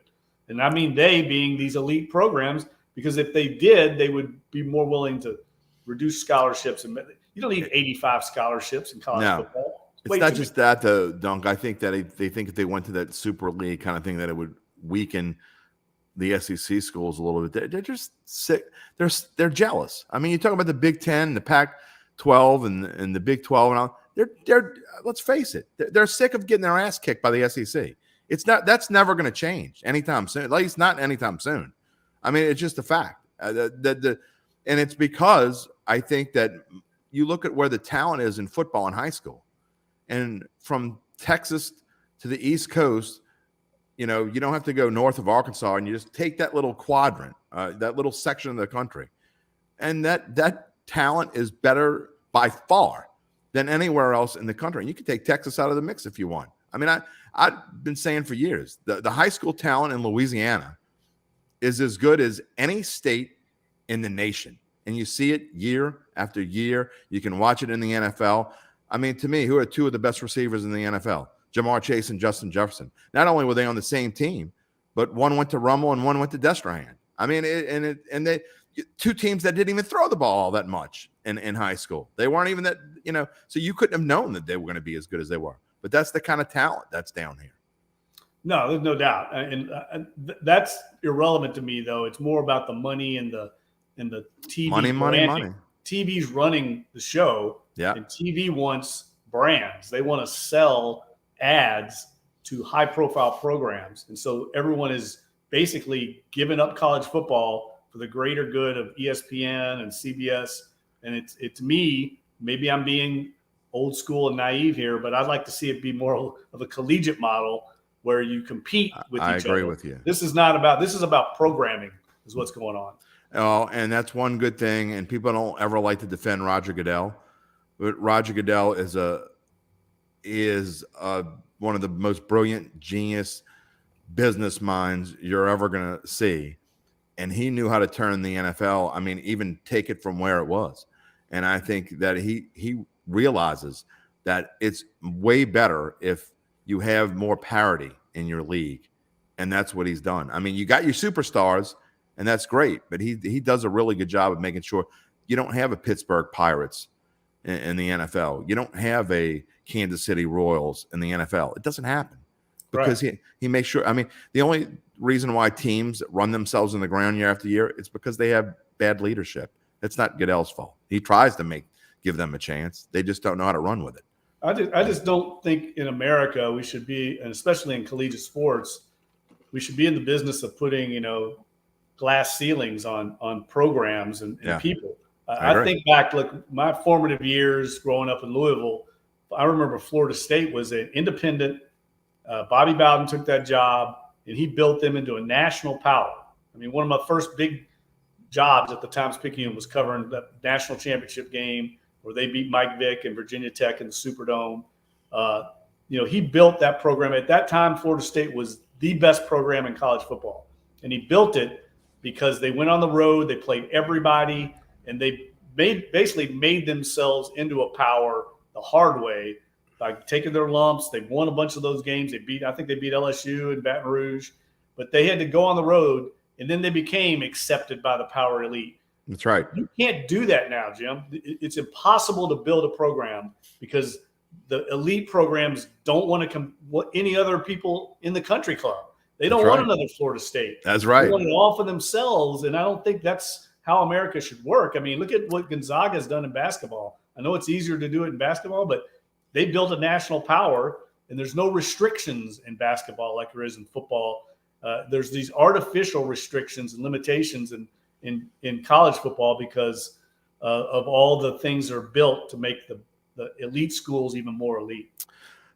And I mean they being these elite programs, because if they did, they would be more willing to reduce scholarships. And you don't need 85 scholarships in college football. It's not just that, though, Dunk. I think that they think if they went to that Super League kind of thing, that it would weaken the SEC schools a little bit. They're just sick. They're jealous. I mean, you talk about the Big Ten, the Pac-12, and the Big 12, and all. They're let's face it. They're sick of getting their ass kicked by the SEC. That's never going to change anytime soon. At least not anytime soon. I mean, it's just a fact. And it's because I think that you look at where the talent is in football in high school. And from Texas to the East Coast, you don't have to go north of Arkansas, and you just take that little quadrant, that little section of the country. And that talent is better by far than anywhere else in the country. And you can take Texas out of the mix if you want. I mean, I've been saying for years, the high school talent in Louisiana is as good as any state in the nation. And you see it year after year. You can watch it in the NFL. I mean, to me, who are two of the best receivers in the NFL? Jamar Chase and Justin Jefferson. Not only were they on the same team, but one went to Rummel and one went to Destrehan. I mean, they two teams that didn't even throw the ball all that much in high school. They weren't even that, so you couldn't have known that they were going to be as good as they were. But that's the kind of talent that's down here. No, there's no doubt. And that's irrelevant to me, though. It's more about the money and the TV. Money. TV's running the show. Yeah. And TV wants brands. They want to sell ads to high-profile programs. And so everyone is basically giving up college football for the greater good of ESPN and CBS. And it's me, maybe I'm being old school and naive here, but I'd like to see it be more of a collegiate model where you compete with each other. I agree with you. This is about programming is what's going on. Oh, and that's one good thing. And people don't ever like to defend Roger Goodell. But Roger Goodell is one of the most brilliant, genius business minds you're ever going to see. And he knew how to turn the NFL, I mean, even take it from where it was. And I think that he realizes that it's way better if you have more parity in your league. And that's what he's done. I mean, you got your superstars, and that's great. But he does a really good job of making sure you don't have a Pittsburgh Pirates in the NFL. You don't have a Kansas City Royals in the NFL. It doesn't happen because he makes sure. I mean, the only reason why teams run themselves in the ground year after year is because they have bad leadership. It's not Goodell's fault. He tries to give them a chance. They just don't know how to run with it. I just don't think in America we should be, and especially in collegiate sports, we should be in the business of putting, glass ceilings on programs and people. I think back, look, my formative years growing up in Louisville, I remember Florida State was an independent. Bobby Bowden took that job, and he built them into a national power. I mean, one of my first big jobs at the Times-Picayune was covering the national championship game where they beat Mike Vick and Virginia Tech in the Superdome. He built that program. At that time, Florida State was the best program in college football. And he built it because they went on the road, they played everybody, and they basically made themselves into a power the hard way by taking their lumps. They won a bunch of those games. I think they beat LSU and Baton Rouge, but they had to go on the road, and then they became accepted by the power elite. That's right. You can't do that now, Jim. It's impossible to build a program because the elite programs don't want to come any other people in the country club. They don't want another Florida State. That's right. They want it all for themselves, and I don't think that's how America should work. I mean, look at what Gonzaga has done in basketball. I know it's easier to do it in basketball, but they built a national power, and there's no restrictions in basketball like there is in football. There's these artificial restrictions and limitations in college football because of all the things that are built to make the elite schools even more elite.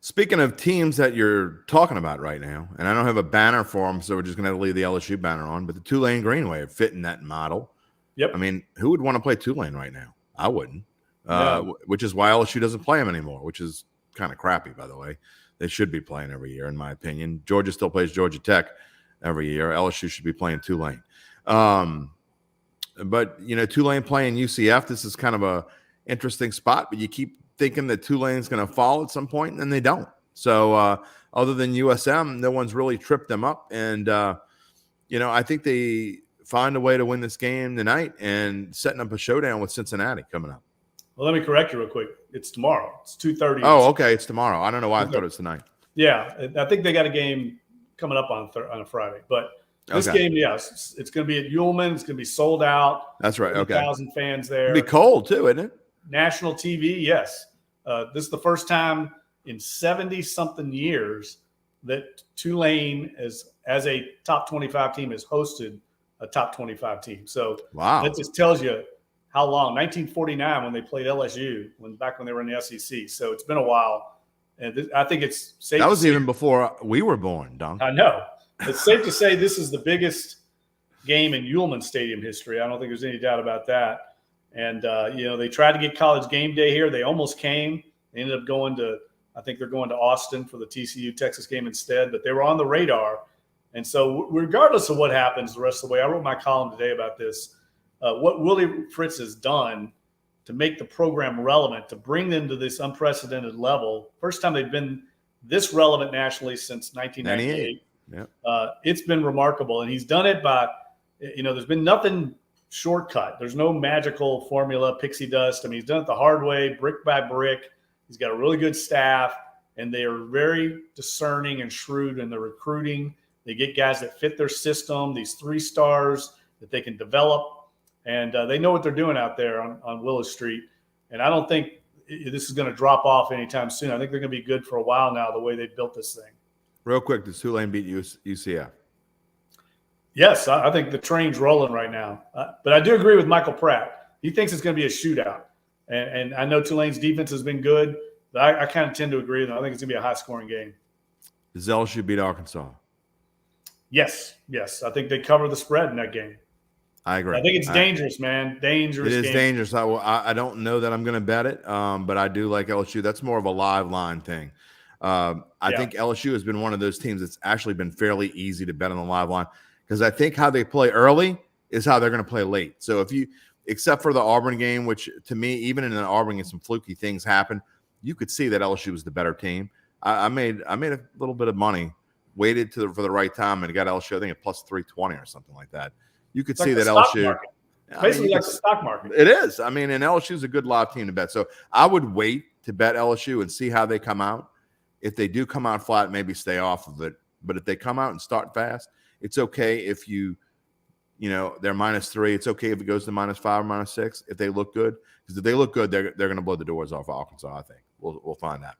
Speaking of teams that you're talking about right now, and I don't have a banner for them, so we're just going to leave the LSU banner on, but the Tulane Green Wave fit in that model. Yep. I mean, who would want to play Tulane right now? I wouldn't. No. Which is why LSU doesn't play them anymore, which is kind of crappy, by the way. They should be playing every year, in my opinion. Georgia still plays Georgia Tech every year. LSU should be playing Tulane. But, Tulane playing UCF, this is kind of a interesting spot, but you keep thinking that Tulane's going to fall at some point, and then they don't. So other than USM, no one's really tripped them up. And, I think they find a way to win this game tonight and setting up a showdown with Cincinnati coming up. Well, let me correct you real quick. It's tomorrow. It's 2:30. Oh, okay. It's tomorrow. I don't know why I thought it was tonight. Yeah. I think they got a game coming up on a Friday. But this game, yes, it's going to be at Ullman. It's going to be sold out. That's right. Okay. 1,000 fans there. It'll be cold too, isn't it? National TV, yes. This is the first time in 70-something years that Tulane, as a top 25 team, has hosted a top 25 team. So wow, that just tells you how long. 1949 when they played LSU, back when they were in the SEC. So it's been a while, and I think it's safe. That was even before we were born, Duncan. I know. It's safe to say this is the biggest game in Ullman Stadium history. I don't think there's any doubt about that. And they tried to get College Game Day here. They almost came. They ended up going to. I think they're going to Austin for the TCU Texas game instead. But they were on the radar. And so regardless of what happens the rest of the way, I wrote my column today about this. What Willie Fritz has done to make the program relevant, to bring them to this unprecedented level. First time they've been this relevant nationally since 1998. Yeah. It's been remarkable. And he's done it by, there's been nothing shortcut. There's no magical formula, pixie dust. I mean, he's done it the hard way, brick by brick. He's got a really good staff, and they are very discerning and shrewd in their recruiting. They get guys that fit their system, these 3 stars that they can develop. And they know what they're doing out there on Willow Street. And I don't think this is going to drop off anytime soon. I think they're going to be good for a while now, the way they built this thing. Real quick, does Tulane beat UCF? Yes, I think the train's rolling right now. But I do agree with Michael Pratt. He thinks it's going to be a shootout. And I know Tulane's defense has been good, but I kind of tend to agree with him. I think it's going to be a high-scoring game. Does LSU beat Arkansas? Yes. I think they cover the spread in that game. I agree. I think it's dangerous, man. Dangerous. It is game. dangerous. I don't know that I'm going to bet it, but I do like LSU. That's more of a live line thing. I think LSU has been one of those teams that's actually been fairly easy to bet on the live line because I think how they play early is how they're going to play late. So except for the Auburn game, which to me, even in an Auburn game, some fluky things happen, you could see that LSU was the better team. I made a little bit of money, waited for the right time, and got LSU, I think, at plus 320 or something like that. You could see that LSU – basically like the stock market. It is. I mean, and LSU is a good live team to bet. So I would wait to bet LSU and see how they come out. If they do come out flat, maybe stay off of it. But if they come out and start fast, it's okay if they're -3. It's okay if it goes to -5 or -6 if they look good. Because if they look good, they're going to blow the doors off Arkansas, I think. We'll find out.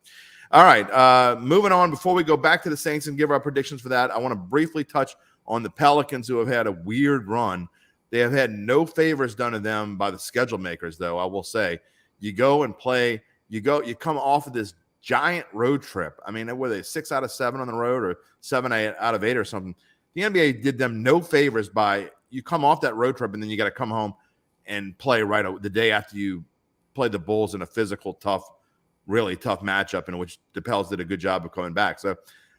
All right, moving on. Before we go back to the Saints and give our predictions for that, I want to briefly touch on the Pelicans, who have had a weird run. They have had no favors done to them by the schedule makers, though, I will say. You go and play. You come off of this giant road trip. I mean, were they 6 out of 7 on the road or 7 out of 8 or something? The NBA did them no favors by you come off that road trip and then you got to come home and play the day after you play the Bulls in a physical, really tough matchup in which the Pels did a good job of coming back. So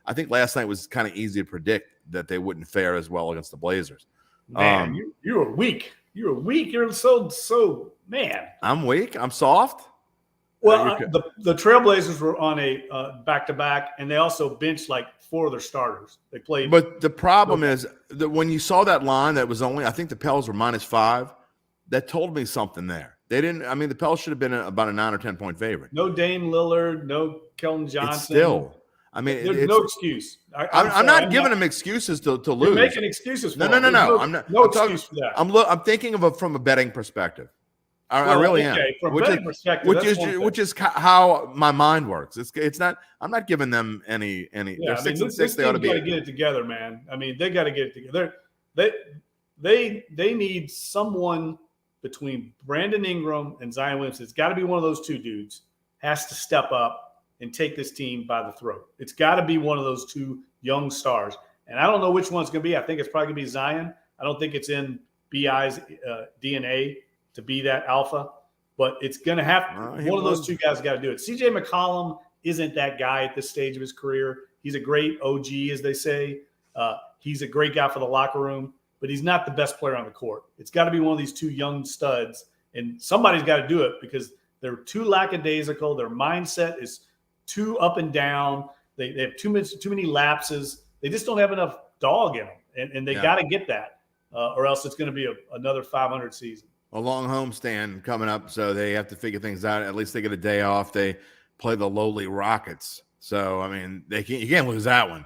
I think last night was kind of easy to predict that they wouldn't fare as well against the Blazers. Man, you were weak. You were weak. You're so man. I'm weak. I'm soft. Well, the Trailblazers were on a back-to-back, and they also benched like 4 of their starters. They played. But the problem is that when you saw that line that was only, I think the Pels were -5, that told me something there. They didn't. I mean, the Pels should have been about a 9 or 10 point favorite. No Dame Lillard, no Keldon Johnson. It's still. I mean, there's no excuse. I'm not giving them excuses to lose. You're making excuses for No. I'm not. No excuse for that. I'm thinking of it from a betting perspective. I really am. From a betting perspective, which is how my mind works. It's not. I'm not giving them any. Yeah, they're 6-6. They ought to be. Got to get it together, man. I mean, they got to get it together. They need someone between Brandon Ingram and Zion Williamson. It's got to be one of those 2 dudes has to step up and take this team by the throat. It's got to be one of those 2 young stars. And I don't know which one's going to be. I think it's probably going to be Zion. I don't think it's in BI's DNA to be that alpha, but it's going to have one of those two guys got to do it. CJ McCollum isn't that guy at this stage of his career. He's a great OG, as they say. He's a great guy for the locker room, but he's not the best player on the court. It's got to be one of these two young studs, and somebody's got to do it because they're too lackadaisical. Their mindset is too up and down. They have too many lapses. They just don't have enough dog in them, and they got to get that, or else it's going to be another 500 season. A long homestand coming up, so they have to figure things out. At least they get a day off. They play the lowly Rockets, so I mean, you can't lose that one.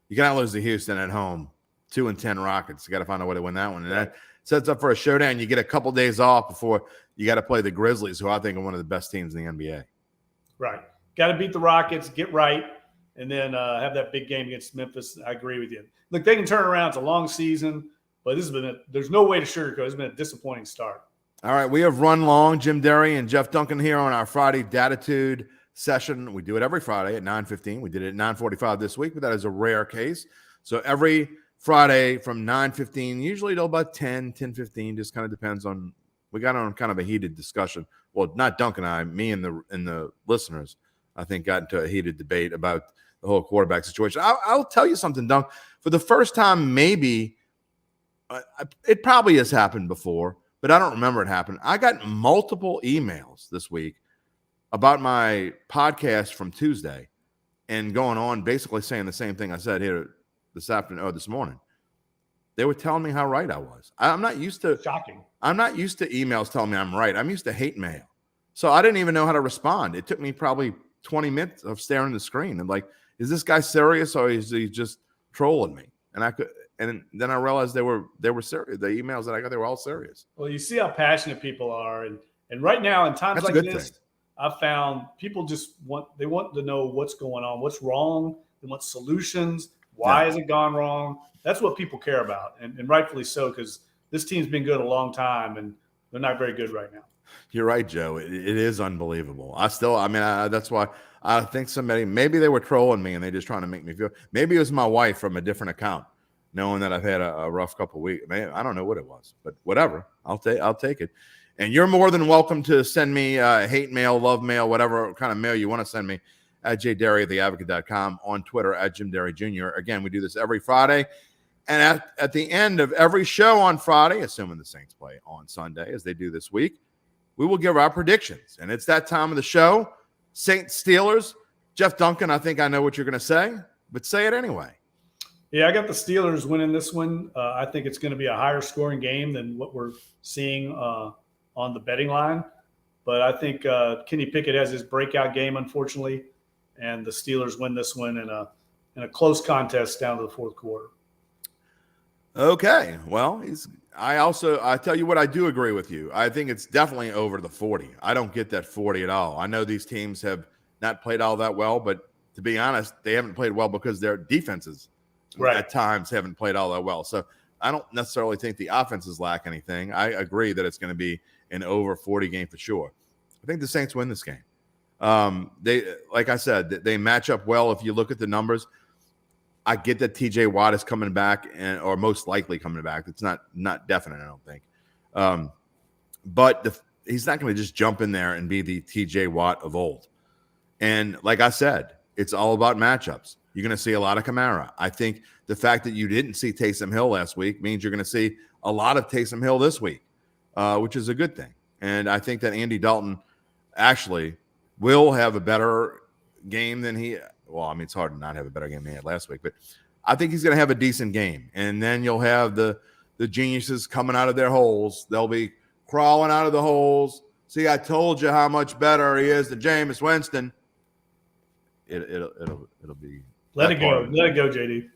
You cannot lose to Houston at home. 2-10 Rockets. You got to find a way to win that one, and that sets up for a showdown. You get a couple days off before you got to play the Grizzlies, who I think are one of the best teams in the NBA. Right, got to beat the Rockets, get right, and then have that big game against Memphis. I agree with you. Look, they can turn around. It's a long season, but there's no way to sugarcoat it. It's been a disappointing start. All right, we have run long. Jim Derry and Jeff Duncan here on our Friday Dattitude session. We do it every Friday at 9:15. We did it at 9:45 this week, but that is a rare case. So every Friday from 9:15, usually till about 10:15, just kind of depends on. We got on kind of a heated discussion. Well, not Duncan and I, me and the listeners, I think got into a heated debate about the whole quarterback situation. I'll tell you something, Dunk. For the first time, maybe it probably has happened before, but I don't remember it happened. I got multiple emails this week about my podcast from Tuesday and going on basically saying the same thing I said here this morning. They were telling me how right I was. I'm not used to shocking. I'm not used to emails telling me I'm right. I'm used to hate mail. So I didn't even know how to respond. It took me probably 20 minutes of staring at the screen and like, is this guy serious or is he just trolling me? And then I realized they were serious. The emails that I got, they were all serious. Well, you see how passionate people are, and right now in times like this, I've found people just want to know what's going on, what's wrong, they want solutions. Why has it gone wrong? That's what people care about, and rightfully so, because this team's been good a long time, and they're not very good right now. You're right, Joe. It is unbelievable. That's why I think maybe they were trolling me and they're just trying to make me feel. Maybe it was my wife from a different account, knowing that I've had a rough couple of weeks. Man, I don't know what it was, but whatever. I'll take it. And you're more than welcome to send me hate mail, love mail, whatever kind of mail you want to send me at jderry@theadvocate.com, on Twitter at Jim Derry Jr. Again, we do this every Friday. And at the end of every show on Friday, assuming the Saints play on Sunday, as they do this week, we will give our predictions. And it's that time of the show. Saints Steelers. Jeff Duncan, I think I know what you're going to say, but say it anyway. Yeah, I got the Steelers winning this one. I think it's going to be a higher scoring game than what we're seeing on the betting line. But I think Kenny Pickett has his breakout game, unfortunately, and the Steelers win this one in a close contest down to the fourth quarter. Okay. Well, I tell you what, I do agree with you. I think it's definitely over the 40. I don't get that 40 at all. I know these teams have not played all that well, but to be honest, they haven't played well because their defenses at times haven't played all that well. So I don't necessarily think the offenses lack anything. I agree that it's going to be an over 40 game for sure. I think the Saints win this game. They, like I said, they match up well. If you look at the numbers, I get that TJ Watt is coming back or most likely coming back. It's not definite, I don't think. But he's not going to just jump in there and be the TJ Watt of old. And like I said, it's all about matchups. You're going to see a lot of Kamara. I think the fact that you didn't see Taysom Hill last week means you're going to see a lot of Taysom Hill this week, which is a good thing. And I think that Andy Dalton actually will have a better game than it's hard to not have a better game than he had last week, but I think he's going to have a decent game. And then you'll have the geniuses coming out of their holes. They'll be crawling out of the holes. See, I told you how much better he is than Jameis Winston. It'll be. Let it go. Let it go, JD.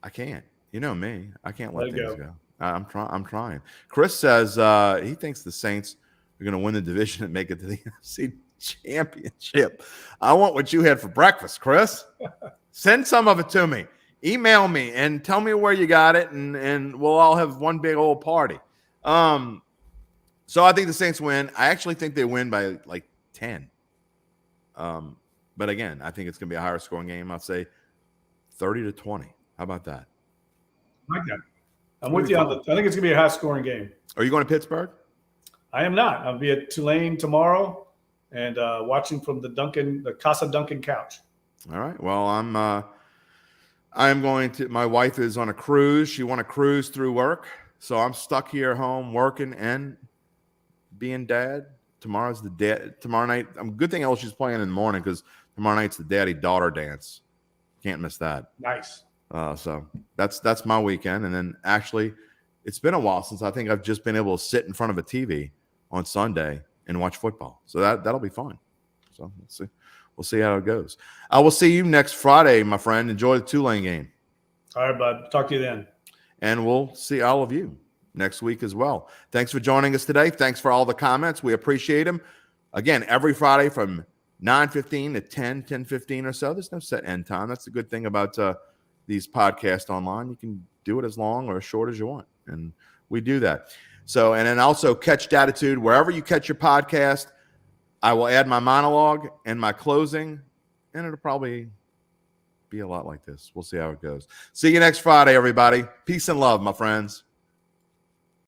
I can't. You know me. I can't let things go. I'm trying. Chris says he thinks the Saints are going to win the division and make it to the NFC Championship. I want what you had for breakfast, Chris. Send some of it to me. Email me and tell me where you got it, and we'll all have one big old party. So I think the Saints win. I actually think they win by like 10. But again, I think it's going to be a higher scoring game. I'll say 30-20. How about that? I like that. I'm with you on I think it's going to be a high-scoring game. Are you going to Pittsburgh? I am not. I'll be at Tulane tomorrow and watching from the Casa Duncan couch. All right. Well, I'm going to. My wife is on a cruise. She won a cruise through work, so I'm stuck here at home working and being dad. Tomorrow night. Good thing LSU's playing in the morning because tomorrow night's the daddy-daughter dance. Can't miss that. Nice. So that's my weekend. And then actually, it's been a while since I think I've just been able to sit in front of a TV on Sunday and watch football. So that'll be fun. So we'll see how it goes. I will see you next Friday, my friend. Enjoy the Tulane game. All right, bud. Talk to you then. And we'll see all of you next week as well. Thanks for joining us today. Thanks for all the comments. We appreciate them. Again, every Friday from 9:15 to 10:15 or so. There's no set end time. That's the good thing about these podcasts online. You can do it as long or as short as you want, and we do that. So, and then also catch Dattitude wherever you catch your podcast. I will add my monologue and my closing, and it'll probably be a lot like this. We'll see how it goes. See you next Friday, everybody. Peace and love, my friends.